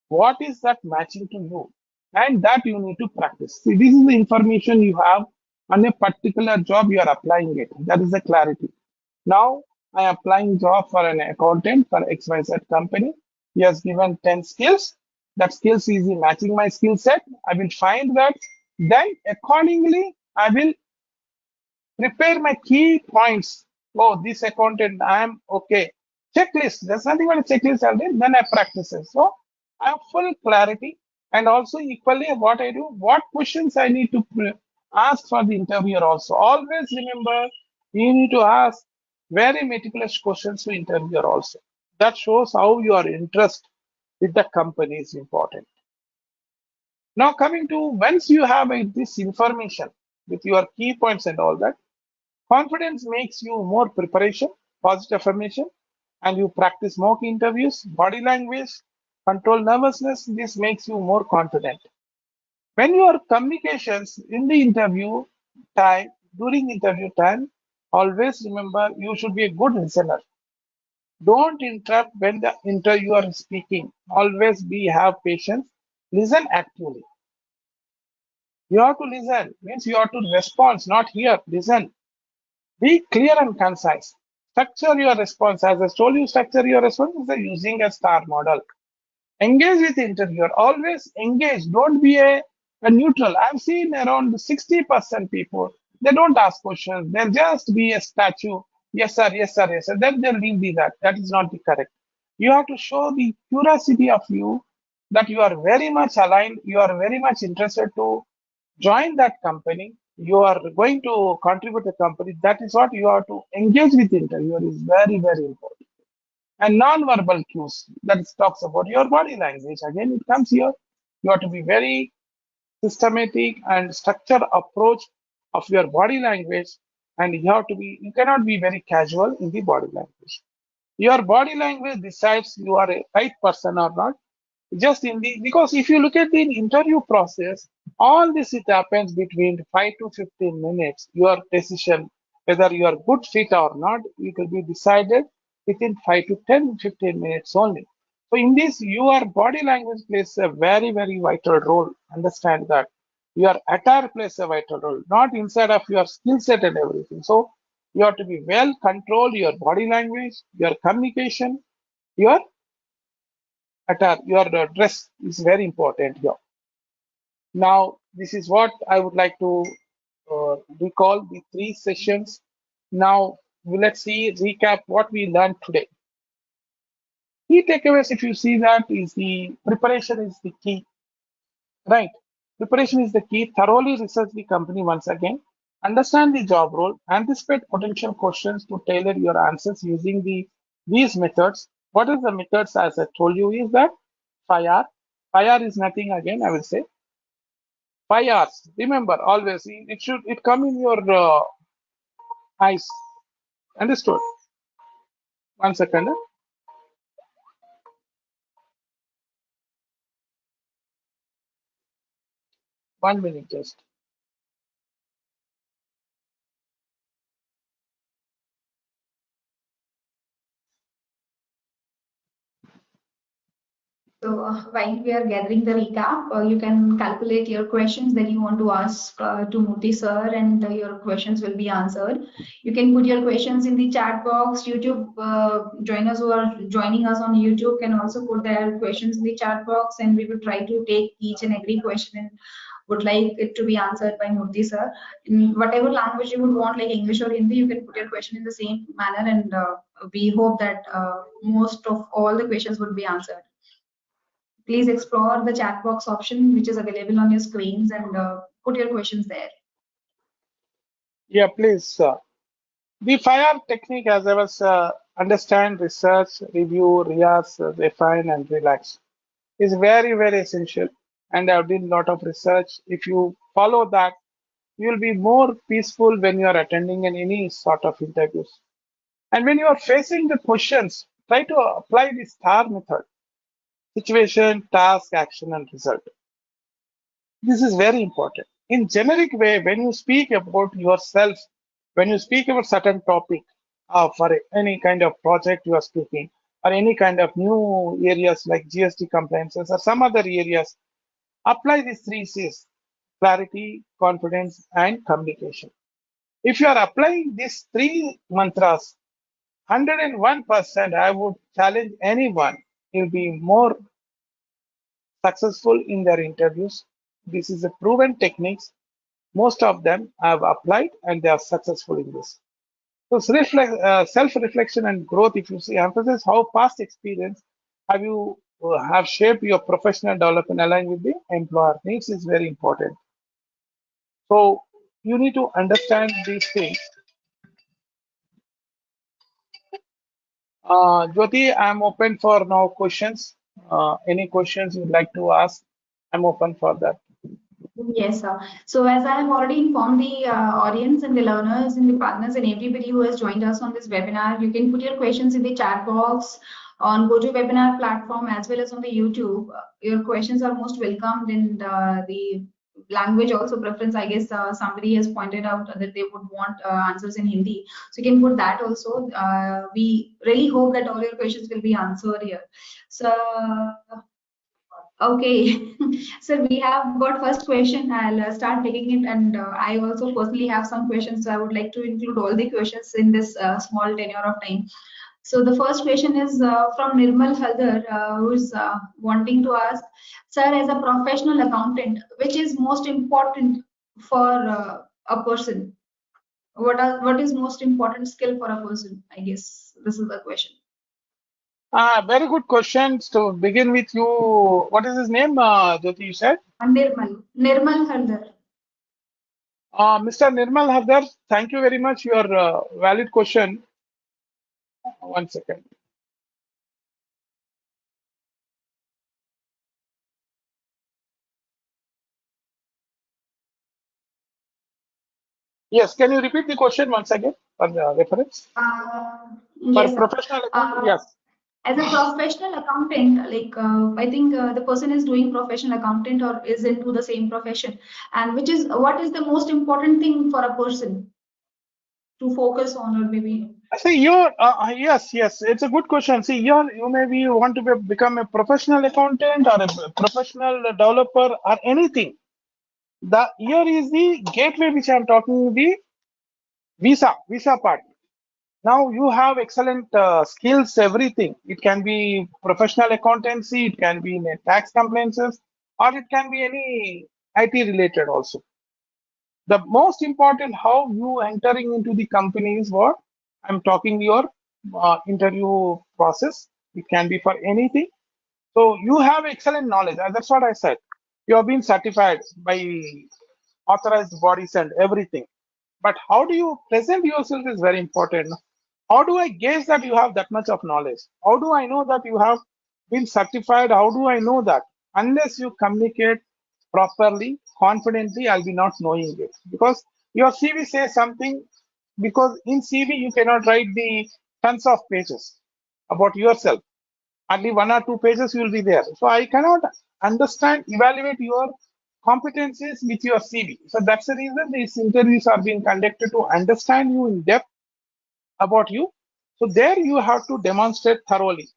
What is that matching to you? And that you need to practice. See, this is the information you have on a particular job you are applying it. That is the clarity. Now I am applying job for an accountant for XYZ company. He has given 10 skills. That skills is matching my skill set. I will find that. Then accordingly, I will prepare my key points. Oh, this accountant, I am okay. Checklist. There's nothing but a checklist I'll do. Then I practice it. So I have full clarity. And also equally what I do, what questions I need to ask for the interviewer also. Always remember, you need to ask very meticulous questions to interviewer also. That shows how your interest with the company is important. Now coming to once you have this information with your key points and all that, confidence makes you more preparation, positive affirmation, and you practice mock interviews, body language, control nervousness. This makes you more confident. When your communications in the interview time, during interview time, always remember you should be a good listener. Don't interrupt when the interviewer is speaking. Always be have patience. Listen actively. You have to listen. Means you have to respond, not hear. Listen. Be clear and concise. Structure your response. As I told you, structure your response is using a star model. Engage with the interviewer. Always engage. Don't be a neutral. I've seen around 60% people, they don't ask questions. They'll just be a statue. Yes, sir, yes, sir, yes, sir. Then they'll leave the that. That is not the correct. You have to show the curiosity of you that you are very much aligned. You are very much interested to join that company. You are going to contribute to the company. That is what you have to engage with the interviewer is very, very important. And non-verbal cues that talks about your body language. Again, it comes here. You have to be very systematic and structured approach of your body language, and you have to be. You cannot be very casual in the body language. Your body language decides you are a right person or not. Just in the because if you look at the interview process, all this it happens between 5 to 15 minutes. Your decision whether you are good fit or not, it will be decided within 5 to 10, 15 minutes only. So in this, your body language plays a very very vital role. Understand that your attire plays a vital role, not inside of your skill set and everything. So you have to be well control your body language, your communication, your attire, your dress is very important here. Now, this is what I would like to recall the three sessions. Now, let's see, recap what we learned today. Key takeaways, if you see that, is the preparation is the key, right? Preparation is the key. Thoroughly research the company once again, understand the job role, anticipate potential questions to tailor your answers using these methods. What is the methods? As I told you, is that 5R. 5R is nothing again. I will say 5 hours. Remember always it should it come in your eyes. Understood? 1 second. 1 minute just. So while we are gathering the recap, you can calculate your questions that you want to ask to Murthy sir, and your questions will be answered. You can put your questions in the chat box. YouTube joiners who are joining us on YouTube can also put their questions in the chat box, and we will try to take each and every question and would like it to be answered by Murthy sir. In whatever language you would want, like English or Hindi, you can put your question in the same manner, and we hope that most of all the questions would be answered. Please explore the chat box option which is available on your screens and put your questions there. Yeah, please. The 5R technique, as I was understand, research, review, rehearse, refine, and relax, is very very essential. And I've done a lot of research. If you follow that, you will be more peaceful when you are attending in any sort of interviews. And when you are facing the questions, try to apply the STAR method: situation, task, action, and result. This is very important. In generic way, when you speak about yourself, when you speak about certain topic, for any kind of project you are speaking, or any kind of new areas like GST compliances or some other areas, apply these three C's: clarity, confidence, and communication. If you are applying these three mantras, 101%, I would challenge anyone will be more successful in their interviews. This is a proven techniques. Most of them have applied and they are successful in this. So self-reflection and growth, if you see, emphasize how past experience have you have shaped your professional development aligned with the employer needs is very important. So you need to understand these things. Jyoti, I'm open for now questions. Any questions you'd like to ask? I'm open for that. Yes, sir. So as I have already informed the audience and the learners and the partners and everybody who has joined us on this webinar, you can put your questions in the chat box on GoToWebinar platform as well as on the YouTube. Your questions are most welcomed, and the language also preference, I guess somebody has pointed out that they would want answers in Hindi. So you can put that also. We really hope that all your questions will be answered here. So okay, so we have got first question. I'll start taking it, and I also personally have some questions. So I would like to include all the questions in this small tenure of time. So the first question is from Nirmal Haldar, who is wanting to ask, sir, as a professional accountant, which is most important for a person? What is most important skill for a person? I guess this is the question. Very good questions. To begin with, you, what is his name? Jyoti, you said? Nirmal Haldar. Mr. Nirmal Havdar, thank you very much. Your valid question. 1 second. Yes, can you repeat the question once again for the reference? Yes, sir. professional accountant, yes. As a professional accountant, like I think the person is doing professional accountant or is into the same profession, and which is what is the most important thing for a person to focus on, or maybe. See, yes, it's a good question. See, you maybe want to become a professional accountant or a professional developer or anything. Here is the gateway which I'm talking, the visa part. Now you have excellent skills, everything. It can be professional accountancy, it can be in a tax compliances, or it can be any IT related also. The most important how you entering into the company is what I'm talking your interview process. It can be for anything. So you have excellent knowledge, and that's what I said. You have been certified by authorized bodies and everything. But how do you present yourself is very important. How do I gauge that you have that much of knowledge? How do I know that you have been certified? How do I know that? Unless you communicate properly, confidently, I'll be not knowing it. Because your CV says something, because in CV you cannot write the tons of pages about yourself. Only 1 or 2 pages will be there. So I cannot understand, evaluate your competencies with your CV. So that's the reason these interviews are being conducted to understand you in depth about you. So there you have to demonstrate thoroughly.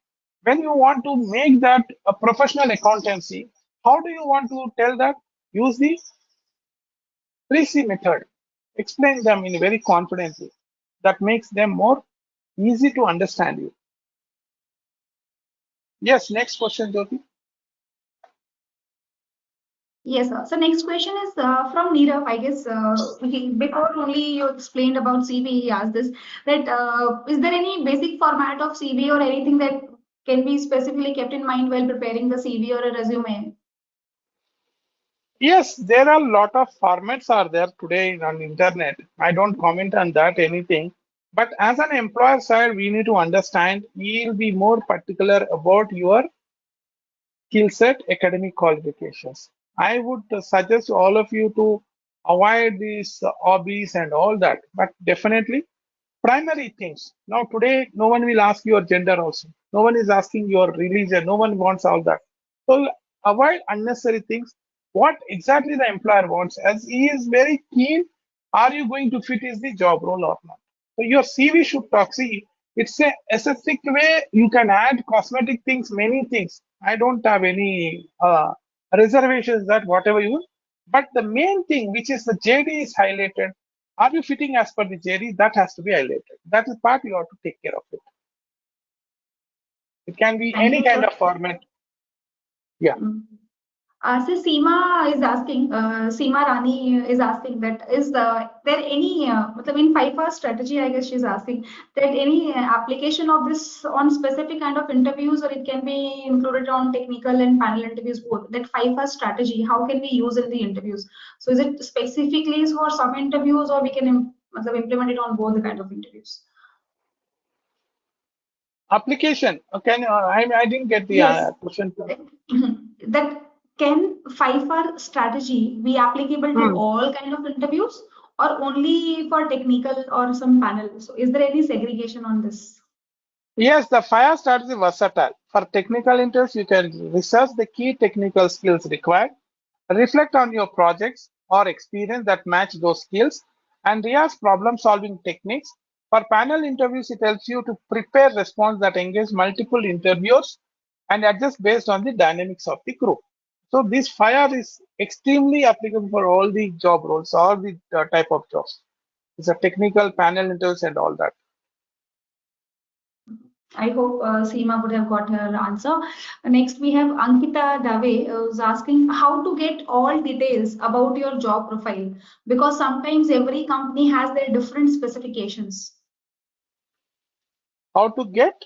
When you want to make that a professional accountancy, how do you want to tell that? Use the 3C method. Explain them in very confidently. That makes them more easy to understand you. Yes, next question, Jyoti. Yes, sir. So next question is from Nirav. I guess before only you explained about CV, he asked this, that is there any basic format of CV or anything that can be specifically kept in mind while preparing the CV or a resume? Yes, there are a lot of formats are there today on internet. I don't comment on that anything. But as an employer side, we need to understand, we'll be more particular about your skill set, academic qualifications. I would suggest all of you to avoid these hobbies and all that, but definitely primary things. Now, today, no one will ask your gender also. No one is asking your religion. No one wants all that. So, avoid unnecessary things. What exactly the employer wants, as he is very keen, are you going to fit is the job role or not? So, your CV should talk. See, it's a aesthetic way you can add cosmetic things, many things. I don't have any reservations that whatever you, but the main thing, which is the JD is highlighted, are you fitting as per the JD? That has to be highlighted. That is part you have to take care of it. It can be Thank any you, kind sir. of format. Yeah. Mm. So Seema is asking, Seema Rani is asking that is there any, matlab in 5 hour strategy, I guess she's asking that any application of this on specific kind of interviews, or it can be included on technical and panel interviews both. That 5 hour strategy, how can we use in the interviews? So is it specifically for some interviews, or we can matlab implement it on both the kind of interviews? Application. Can I didn't get the Yes. question. That can 5 hour strategy be applicable to Hmm. all kind of interviews or only for technical or some panel? So is there any segregation on this? Yes, the fire strategy versatile. For technical interest, you can research the key technical skills required, reflect on your projects or experience that match those skills, and rehearse problem-solving techniques. For panel interviews, it helps you to prepare response that engage multiple interviewers and adjust based on the dynamics of the group. So this fire is extremely applicable for all the job roles, all the type of jobs. It's a technical panel interviews and all that. I hope Seema would have got her answer. Next, we have Ankita Dave who's asking how to get all details about your job profile, because sometimes every company has their different specifications. How to get?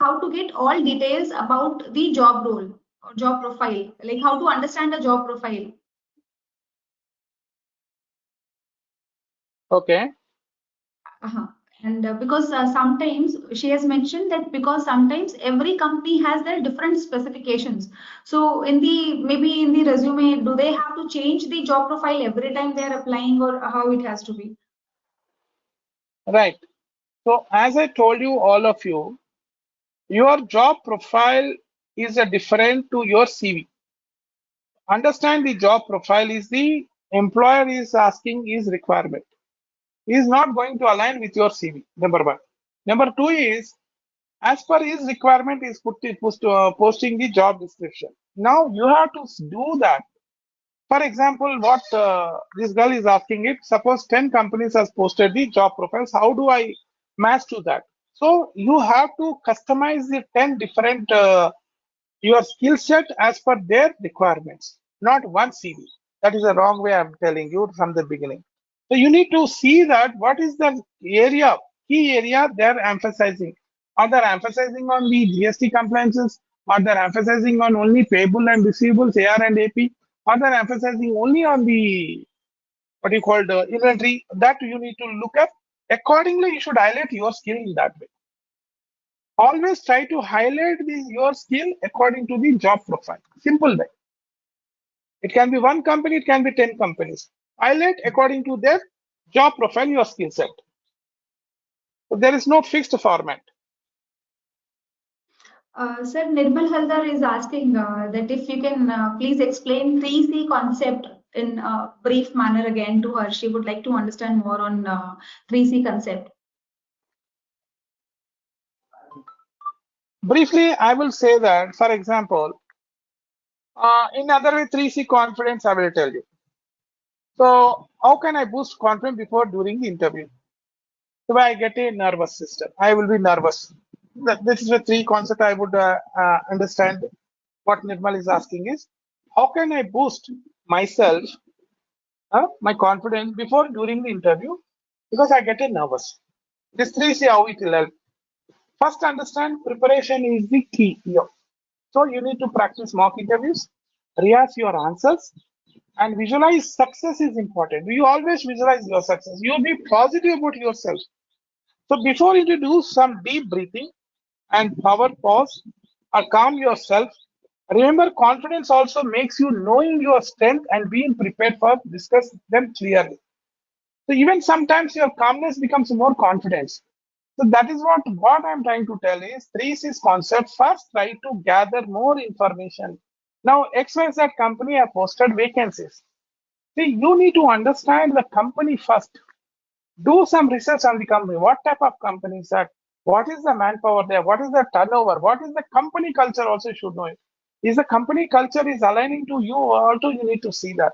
How to get all details about the job role or job profile, like how to understand a job profile. Okay. Uh-huh. And because sometimes she has mentioned that because sometimes every company has their different specifications. So in the maybe in the resume, do they have to change the job profile every time they are applying, or how it has to be? Right. So as I told you, all of you, your job profile is a different to your CV. Understand the job profile is the employer is asking is requirement. He is not going to align with your CV. Number one. Number two is as per his requirement is posting the job description. Now you have to do that. For example, what this girl is asking it, suppose 10 companies has posted the job profiles, how do I match to that? So you have to customize the 10 different your skill set as per their requirements, not one CV. That is the wrong way I'm telling you from the beginning. So you need to see that what is the area, key area they're emphasizing. Are they emphasizing on the GST compliances? Are they emphasizing on only payable and receivables, AR and AP? Are they emphasizing only on the what you call the inventory? That you need to look up. Accordingly, you should highlight your skill in that way. Always try to highlight your skill according to the job profile. Simple way. It can be one company, it can be 10 companies. Highlight according to their job profile, your skill set. So there is no fixed format. Sir, Nirmal Haldar is asking that if you can please explain 3C concept in a brief manner again to her. She would like to understand more on 3C concept. Briefly, I will say that, for example, in other way, 3C confidence, I will tell you. So how can I boost confidence before during the interview? So I get a nervous system. I will be nervous. This is the three concept I would understand. What Nirmal is asking is, how can I boost myself, my confidence before during the interview? Because I get a nervous. This three see how it will help. First, understand preparation is the key here. So you need to practice mock interviews, rehearse your answers, and visualize success is important. You always visualize your success. You be positive about yourself. So before you do some deep breathing and power pause or calm yourself, remember confidence also makes you knowing your strength and being prepared for discuss them clearly. So even sometimes your calmness becomes more confidence. So that is what I'm trying to tell is three C's concept. First, try to gather more information. Now, XYZ company have posted vacancies. See, you need to understand the company first. Do some research on the company. What type of company is that? What is the manpower there? What is the turnover? What is the company culture? Also, you should know it. Is the company culture is aligning to you? Also, you need to see that.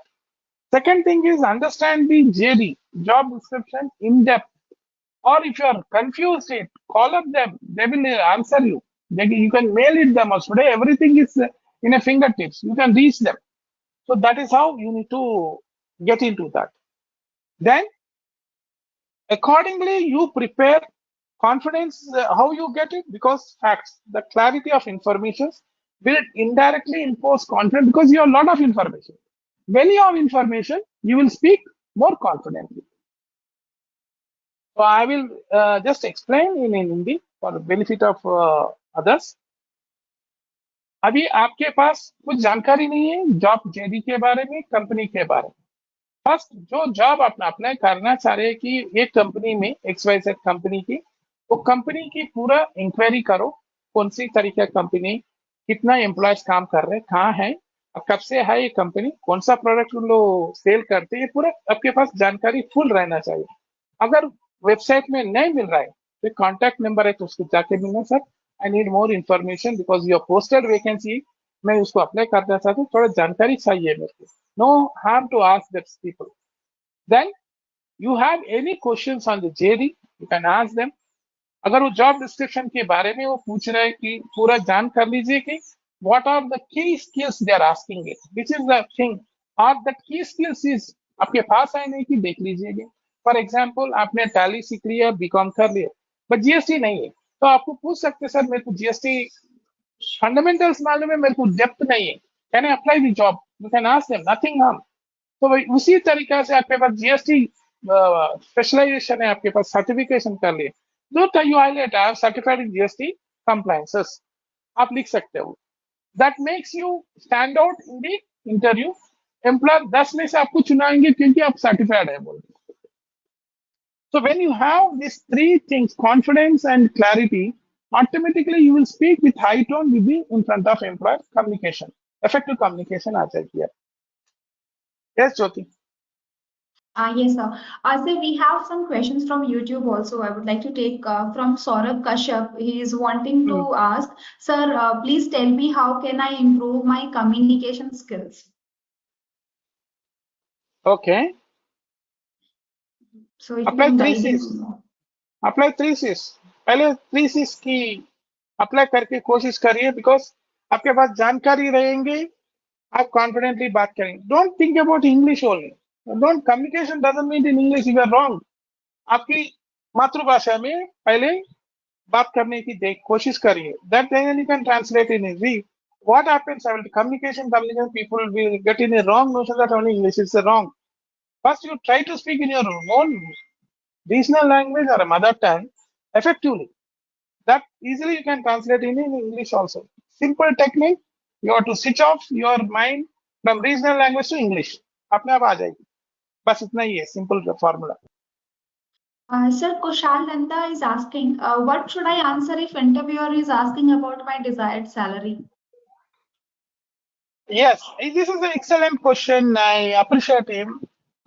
Second thing is understand the JD job description in depth. Or if you are confused, it call up them. They will answer you. You can mail it them. Also, today everything is in a fingertips. You can reach them. So that is how you need to get into that. Then accordingly, you prepare confidence. How you get it? Because facts, the clarity of information will indirectly impose confidence because you have a lot of information. When you have information, you will speak more confidently. So I will just explain in Hindi for the benefit of others. अभी आपके पास कुछ जानकारी नहीं है job JD के बारे में company के बारे में फर्स्ट जो जॉब अपना अप्लाई करना चाह रहे हैं कि एक कंपनी में XYZ कंपनी की वो कंपनी की पूरा इंक्वायरी करो कौन सी तरीके की कंपनी कितना एम्प्लॉयज काम कर रहे हैं कहाँ है और कब से है ये कंपनी कौन सा प्रोडक्ट उन लोग सेल करते हैं ये पूरा आपके पास जानकारी फुल रहना चाहिए अगर वेबसाइट में नहीं मिल रहा है तो कॉन्टैक्ट नंबर है तो उसको जाके मिलना sir I need more information because your posted vacancy मैं उसको अप्लाई करना चाहता हूँ थोड़ा जानकारी चाहिए मेरे को no harm to ask that people then you have any questions on the JD you can ask them अगर वो जॉब डिस्क्रिप्शन के बारे में वो पूछ रहे हैं कि पूरा जान कर लीजिए कि what are the key skills they are asking it which is the thing और दैट की स्किल्स इज आपके पास है नहीं कि देख लीजिएगा फॉर एग्जाम्पल आपने टैली सीख लिया बीकॉम कर लिया बट जीएसटी नहीं है तो आपको पूछ सकते सर मेरे को जीएसटी फंडामेंटल्स मालूम है मेरे को डेप्थ नहीं है can I apply the job you can ask them nothing harm तो भाई उसी तरीका से आपके पास जीएसटी स्पेशलाइजेशन है आपके पास सर्टिफिकेशन कर लिए जो you highlight I have certified in GST compliances आप लिख सकते हो that makes you stand out in the interview employer 10 में से आपको चुनाएंगे क्योंकि आप सर्टिफाइड है बोल So when you have these three things, confidence and clarity, automatically you will speak with high tone with the in front of employer. Communication, effective communication as I here. Yes, Jyoti. Yes, sir. Sir, we have some questions from YouTube also. I would like to take from Saurabh Kashyap. He is wanting Hmm. to ask, sir, please tell me how can I improve my communication skills? Okay. So if you Apply can three guide C's. him. Apply three C's पहले three C's की apply करके कोशिश करिए because आपके पास जानकारी रहेंगे आप confidently बात करेंगे don't think about English only don't communication doesn't mean in English you are wrong आपकी मातृभाषा में पहले बात करने की कोशिश करिए that then you can translate in Hindi what happens I will communication people will get in a wrong notion that only English is wrong first you try to speak in your own regional language or a mother tongue effectively that easily you can translate in English also. Simple technique, you have to switch off your mind from regional language to English. अपने आप आ जाएगी बस इतना ही है simple formula. Sir, Kushal Nanda is asking, what should I answer if interviewer is asking about my desired salary? Yes, this is an excellent question. I appreciate him.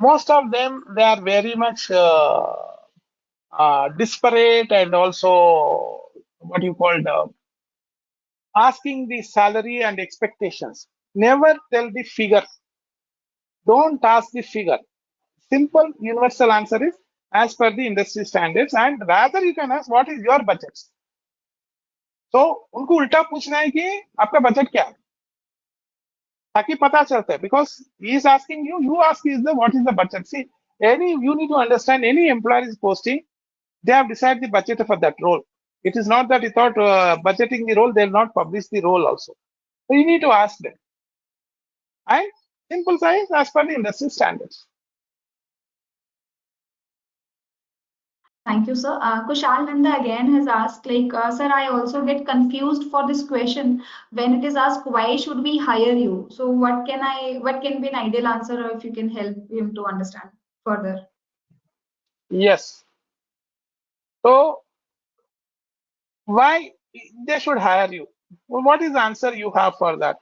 Most of them they are very much disparate and also what you call asking the salary and expectations. Never tell the figure. Don't ask the figure. Simple universal answer is as per the industry standards and rather you can ask what is your budget. So उनको उल्टा पूछना है कि आपका budget क्या है ताकि पता चलता है because he is asking you you ask is the what is the budget see any you need to understand any employer is posting they have decided the budget for that role it is not that without budgeting the role they will not publish the role also so you need to ask them and simple size as per the industry standards. Thank you, sir. Kushal Nanda again has asked, like, sir, I also get confused for this question when it is asked, why should we hire you? So what can be an ideal answer, or if you can help him to understand further? Yes, so why they should hire you well, what is the answer you have for that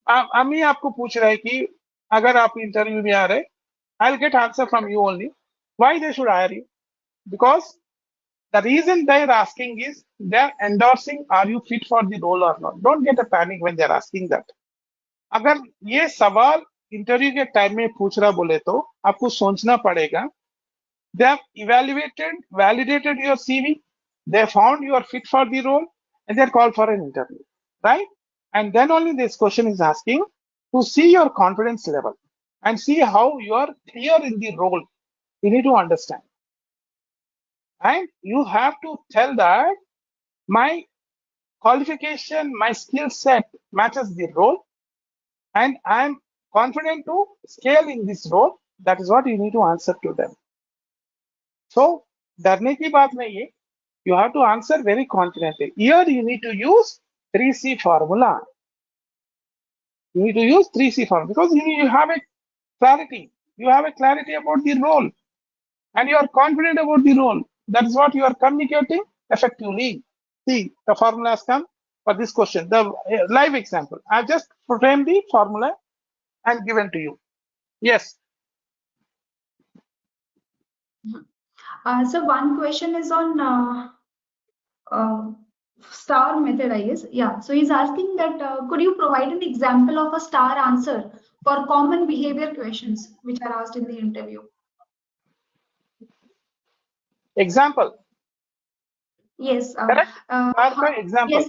हम ही आपको पूछ रहे हैं कि अगर आप interview में आ रहे I'll get answer from you only why they should hire you because the reason they're asking is they're endorsing are you fit for the role or not don't get a panic when they're asking that अगर ये सवाल interview के time में पूछ रहा बोले तो आपको सोचना पड़ेगा they have evaluated validated your CV they found you are fit for the role and they're called for an interview right and then only this question is asking to see your confidence level and see how you are clear in the role you need to understand and you have to tell that my qualification my skill set matches the role and I'm confident to scale in this role that is what you need to answer to them so डरने की बात नहीं है you have to answer very confidently here you need to use 3C formula you need to use 3C formula because you have a clarity about the role and you are confident about the role that is what you are communicating effectively see the formula has come for this question the live example I've just framed the formula and given to you yes So one question is on uh, star method, I guess. Yeah. So he's asking that could you provide an example of a star answer for common behavior questions which are asked in the interview? example Yes. correct example Yes.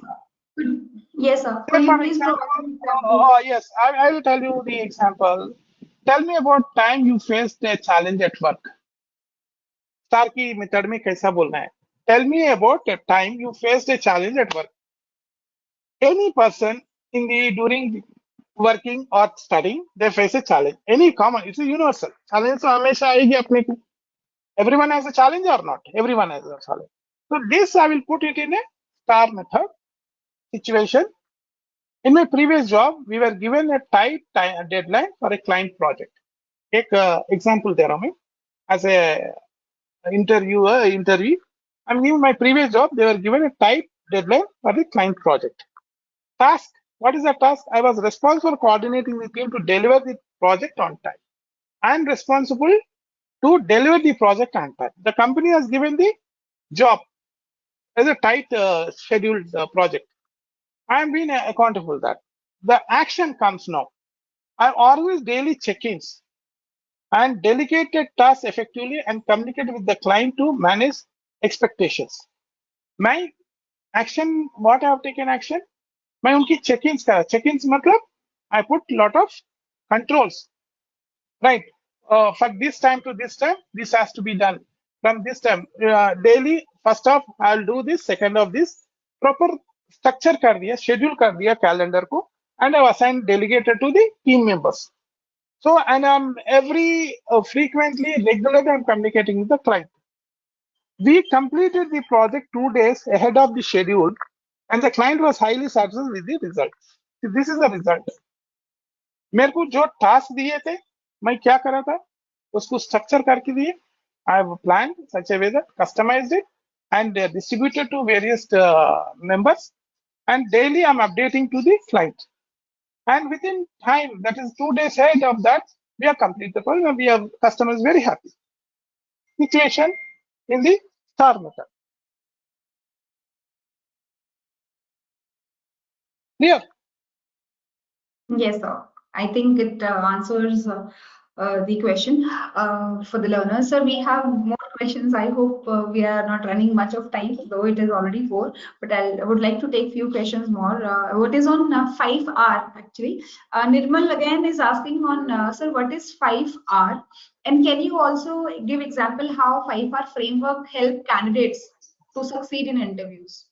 Yes, sir. say Could you for please example provide an example? yes I will tell you the example tell me about time you faced a challenge at work star की method में कैसा बोलना है tell me about a time you faced a challenge at work any person in the during working or studying they face a challenge any common it's a universal challenge तो हमेशा आएगी अपने को everyone has a challenge or not everyone has a challenge so this I will put it in a star method situation in my previous job we were given a tight time, deadline for a client project एक example दे रहा हूँ मैं as a interview. I'm giving my previous job. They were given a tight deadline for the client project. Task. What is the task? I was responsible for coordinating the team to deliver the project on time. I am responsible to deliver the project on time. The company has given the job as a tight scheduled project. I am being accountable for that. The action comes now. I always daily check-ins and delegated tasks effectively and communicate with the client to manage expectations. My action, what I have taken action, मैं उनकी check-ins करा. Check-ins मतलब I put lot of controls, right? For this time to this time, this has to be done. From this time, daily, first off, I'll do this, second of this, proper structure कर दिया, schedule कर दिया calendar को, and I've assigned delegated to the team members. So, and I'm frequently, regularly, I'm communicating with the client. We completed the project 2 days ahead of the schedule, and the client was highly satisfied with the results. So this is the result. मेरे को जो task दिए थे मैं क्या करा था उसको स्ट्रक्चर करके दिए I have planned such a way that customized it and distributed to various members and daily I'm updating to the client and within time that is 2 days ahead of that we have completed the project and we have customers very happy. Situation in the star method. Clear? Yes, sir. I think it answers the question for the learners. Sir, we have more questions. I hope we are not running much of time, though it is already 4. But I would like to take few questions more. What is on 5R actually? Nirmal again is asking on, sir, what is 5R? And can you also give example how 5R framework help candidates to succeed in interviews?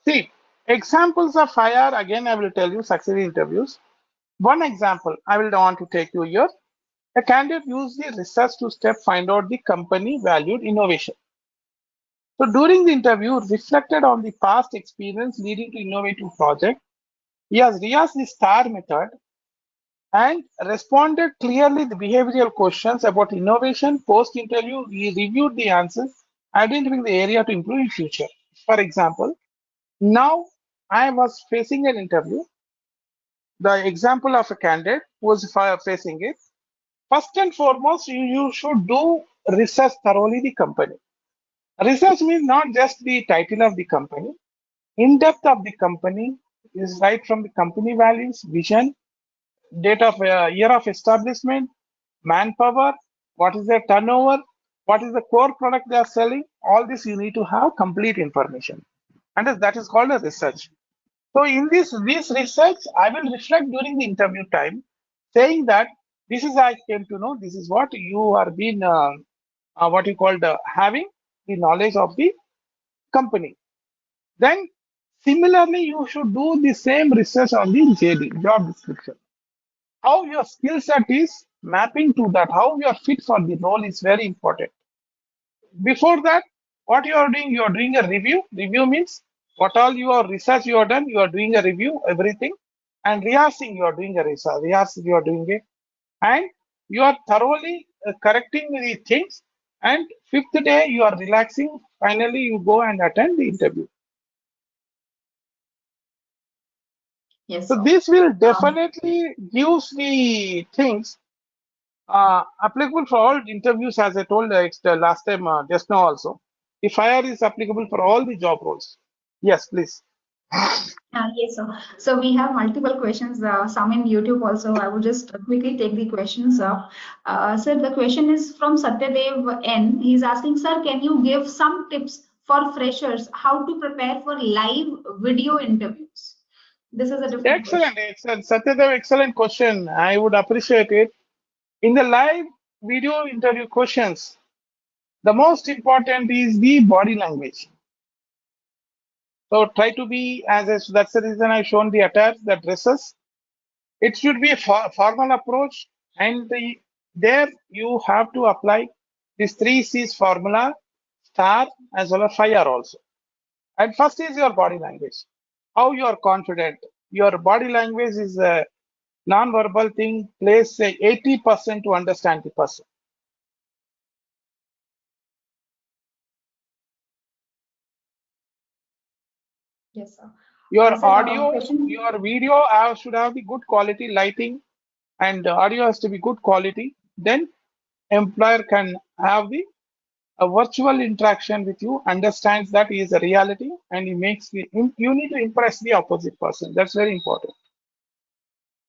See, examples of fire again I will tell you successful interviews. One example I will want to take you here. A candidate used the research to step find out the company valued innovation. So during the interview, reflected on the past experience leading to innovative project. He has rehearsed the STAR method and responded clearly the behavioral questions about innovation. Post-interview, he reviewed the answers, identifying the area to improve in future. For example, now I was facing an interview. The example of a candidate was facing it. First and foremost, you should do research thoroughly the company. Research means not just the title of the company, in-depth of the company is right from the company values, vision, date of year of establishment, manpower, what is their turnover, what is the core product they are selling. All this you need to have complete information, and that is called a research. So in this research, I will reflect during the interview time, saying that this is I came to know. This is what you are being what you called having the knowledge of the company. Then similarly, you should do the same research on the JD, job description. How your skill set is mapping to that, how you are fit for the role is very important. Before that, what you are doing a review. Review means what all your research you have done, you are doing a review, everything, and rehearsing, you are doing a research, rehearsing, you are doing it, and you are thoroughly correcting the things. And fifth day, you are relaxing. Finally, you go and attend the interview. Yes, So sir. this will definitely use the things applicable for all interviews, as I told last time, just now also. The fire is applicable for all the job roles. Yes, please. Yes, sir. So we have multiple questions, some in YouTube also. I will just quickly take the questions. Sir, the question is from Satyadev N. He's asking, sir, can you give some tips for freshers how to prepare for live video interviews? This is a different question. Excellent, excellent. Satyadev, excellent question. I would appreciate it. In the live video interview questions, the most important is the body language. So try to be that's the reason I've shown the attire, the dresses. It should be a formal approach, and there you have to apply this 3 C's formula, STAR as well as FIRE also. And first is your body language. How you are confident. Your body language is a non-verbal thing, plays 80% to understand the person. Yes, sir. Your Sir, audio, question. your video should have the good quality lighting, and the audio has to be good quality. Then employer can have the a virtual interaction with you, understands that is a reality, and he makes the you need to impress the opposite person. That's very important.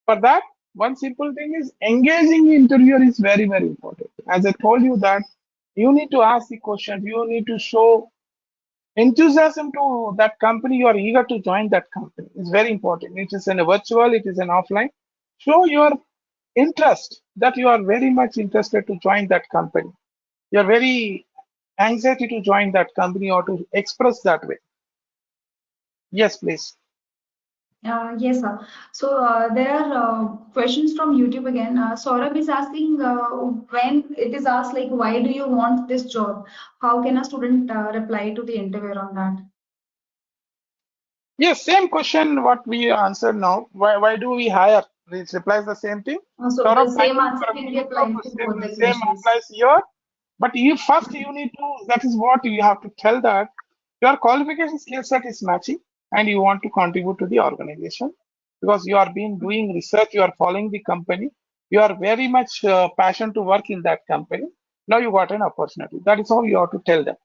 For that, one simple thing is engaging the interviewer is very, very important. As I told you that you need to ask the questions, you need to show enthusiasm to that company, you are eager to join that company. It's very important. It is in a virtual, it is an offline. Show your interest that you are very much interested to join that company. You are very anxiety to join that company or to express that way. Yes, please. Yes, sir. So there are questions from YouTube again. Saurabh is asking when it is asked like, why do you want this job? How can a student reply to the interviewer on that? Yes, same question what we answered now. Why do we hire? It replies the same thing. So the Saurabh, thank same you answer for can be giving your applied to question. both The the same questions. applies here. But you first you need to, that is what you have to tell that your qualification skill set is matching and you want to contribute to the organization because you are been doing research, you are following the company, you are very much passion to work in that company. Now you got an opportunity. That is how you have to tell them.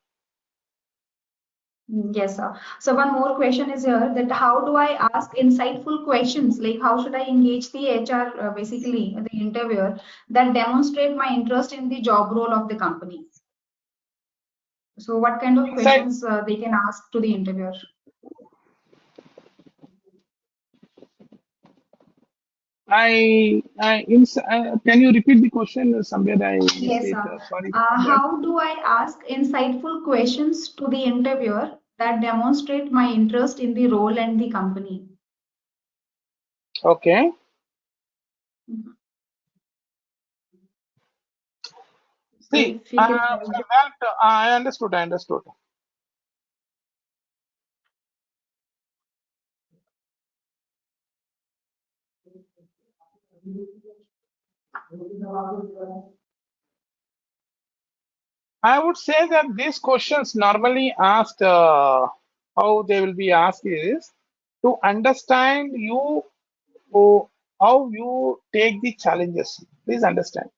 Yes, sir. So one more question is here that how do I ask insightful questions? Like how should I engage the HR, basically the interviewer, that demonstrate my interest in the job role of the company? So what kind of Inside, questions they can ask to the interviewer? can you repeat the question? Somewhere I missed Yes, it. sir. Sorry for that. How do I ask insightful questions to the interviewer that demonstrate my interest in the role and the company? Okay. So See, if you can for help. that, I understood. I understood. I would say that these questions normally asked, how they will be asked is to understand you, oh, how you take the challenges. Please understand.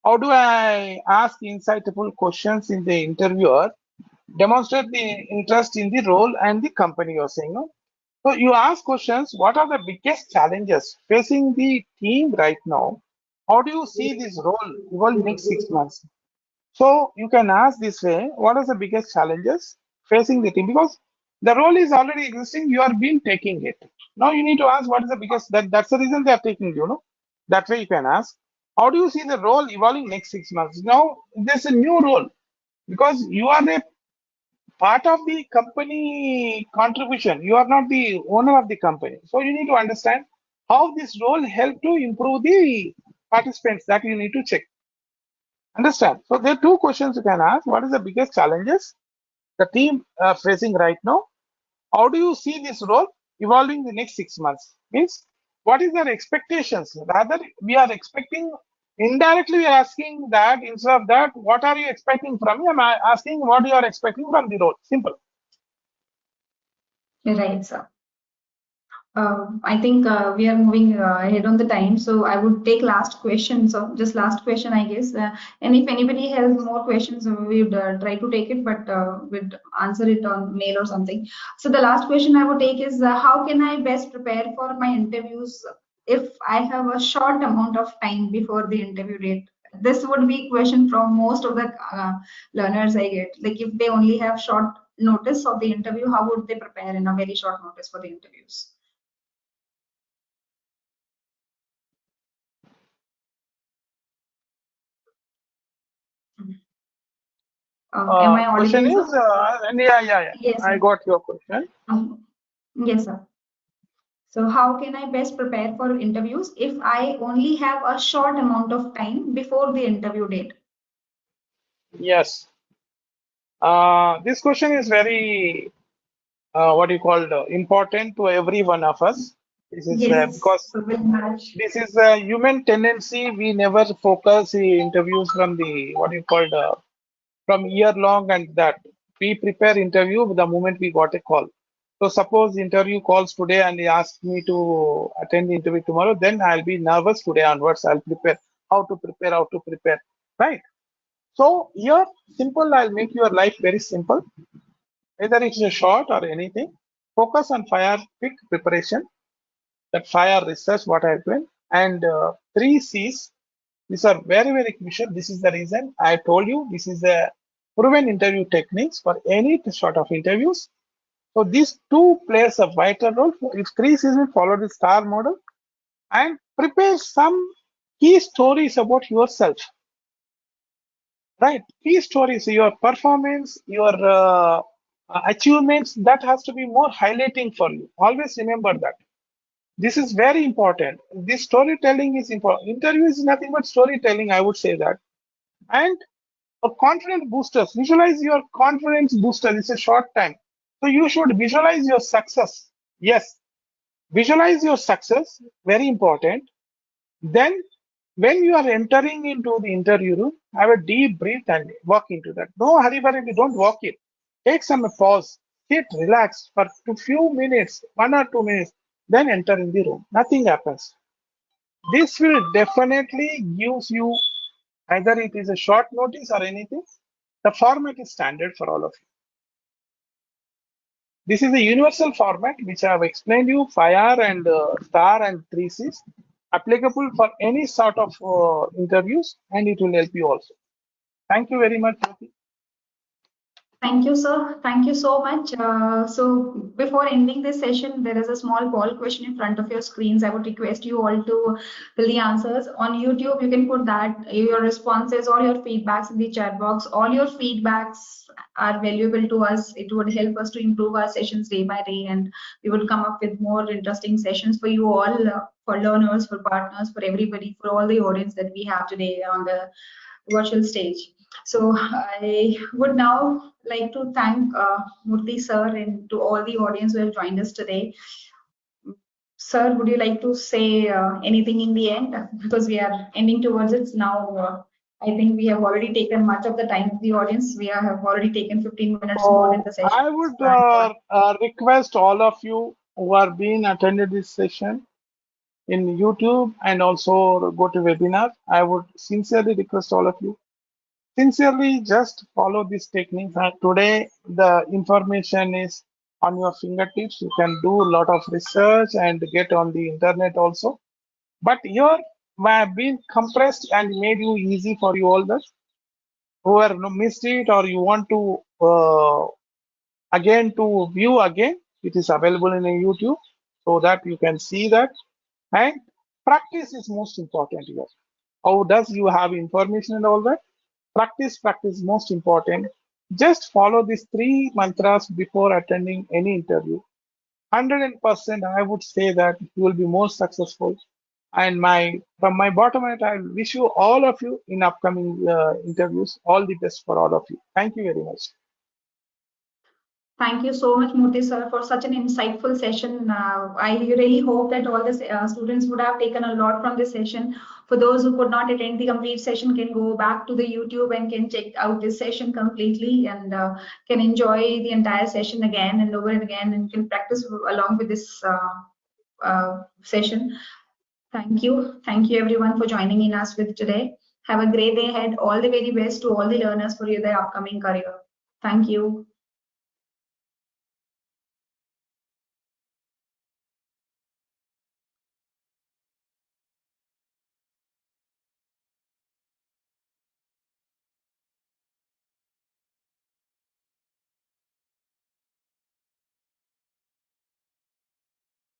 How do I ask insightful questions in the interviewer? Demonstrate the interest in the role and the company you're saying. No? So you ask questions, what are the biggest challenges facing the team right now? How do you see this role evolve next 6 months? So you can ask this way, what are the biggest challenges facing the team? Because the role is already existing, you are been taking it. Now you need to ask what is the biggest, that's the reason they are taking you, know. That way you can ask, how do you see the role evolving next 6 months? Now there's a new role because you are a part of the company contribution. You are not the owner of the company. So you need to understand how this role help to improve the participants that you need to check. Understand? So there are two questions you can ask. What is the biggest challenges the team are facing right now? How do you see this role evolving the next 6 months? Means what is their expectations? Rather, we are expecting indirectly we are asking that instead of that, what are you expecting from me? I'm asking what you are expecting from the role. Simple. Right, sir. I think we are moving ahead on the time, so I would take last question. So just last question, I guess. And if anybody has more questions, we would try to take it, but we'd answer it on mail or something. So the last question I would take is, how can I best prepare for my interviews if I have a short amount of time before the interview date? This would be question from most of the learners I get. Like if they only have short notice of the interview, how would they prepare in a very short notice for the interviews? Am I Question audible, sir? is, yeah. Yes, I sir. got your question. Yes, sir. So how can I best prepare for interviews if I only have a short amount of time before the interview date? Yes. This question is very, what you call, important to every one of us. This is Yes, because so will match. this is a human tendency. We never focus the interviews from the what you called from year long and that we prepare interview the moment we got a call. So suppose interview calls today and he asks me to attend the interview tomorrow, then I'll be nervous today onwards. I'll prepare how to prepare, right? So here, simple, I'll make your life very simple. Whether it's a short or anything, focus on fire, quick preparation, that fire research, what I've done, and three C's. These are very, very crucial. This is the reason I told you this is the proven interview techniques for any sort of interviews. So these two plays a vital role. If three C's will follow the STAR model and prepare some key stories about yourself. Right, key stories, your performance, your achievements, that has to be more highlighting for you. Always remember that. This is very important. This storytelling is important. Interview is nothing but storytelling, I would say that. And a confidence boosters, visualize your confidence booster. It's a short time. So you should visualize your success. Yes, visualize your success, very important. Then when you are entering into the interview room, have a deep breath and walk into that. No hurry, don't walk in. Take some pause, sit, relax for a few minutes, 1 or 2 minutes, then enter in the room. Nothing happens. This will definitely gives you either it is a short notice or anything. The format is standard for all of you. This is a universal format which I have explained you, fire and star and three C's, applicable for any sort of interviews, and it will help you also. Thank you very much, Jyoti. Thank you, sir. Thank you so much. So before ending this session, there is a small poll question in front of your screens. I would request you all to fill the answers. On YouTube, you can put that, your responses or your feedbacks in the chat box. All your feedbacks are valuable to us. It would help us to improve our sessions day by day, and we would come up with more interesting sessions for you all, for learners, for partners, for everybody, for all the audience that we have today on the virtual stage. So I would now like to thank Murthy sir and to all the audience who have joined us today. Sir, would you like to say anything in the end? Because we are ending towards it now. I think we have already taken much of the time of the audience. We have already taken 15 minutes more than the session. I would request all of you who are being attended this session in YouTube and also go to webinar. I would sincerely request all of you sincerely just follow these techniques. Today the information is on your fingertips. You can do a lot of research and get on the internet also, but here have been compressed and made you easy for you all those who have missed it or you want to again to view again. It is available in a YouTube so that you can see that, and practice is most important here. How does you have information and all that? Practice most important. Just follow these three mantras before attending any interview. 100% I would say that you will be more successful. And from my bottom end, I wish you all of you in upcoming interviews all the best for all of you. Thank you very much. Thank you so much, Murthy sir, for such an insightful session. I really hope that all the students would have taken a lot from this session. For those who could not attend the complete session, can go back to the YouTube and can check out this session completely and can enjoy the entire session again and over and again and can practice along with this session. Thank you. Thank you everyone for joining in us with today. Have a great day ahead. All the very best to all the learners for their upcoming career. Thank you.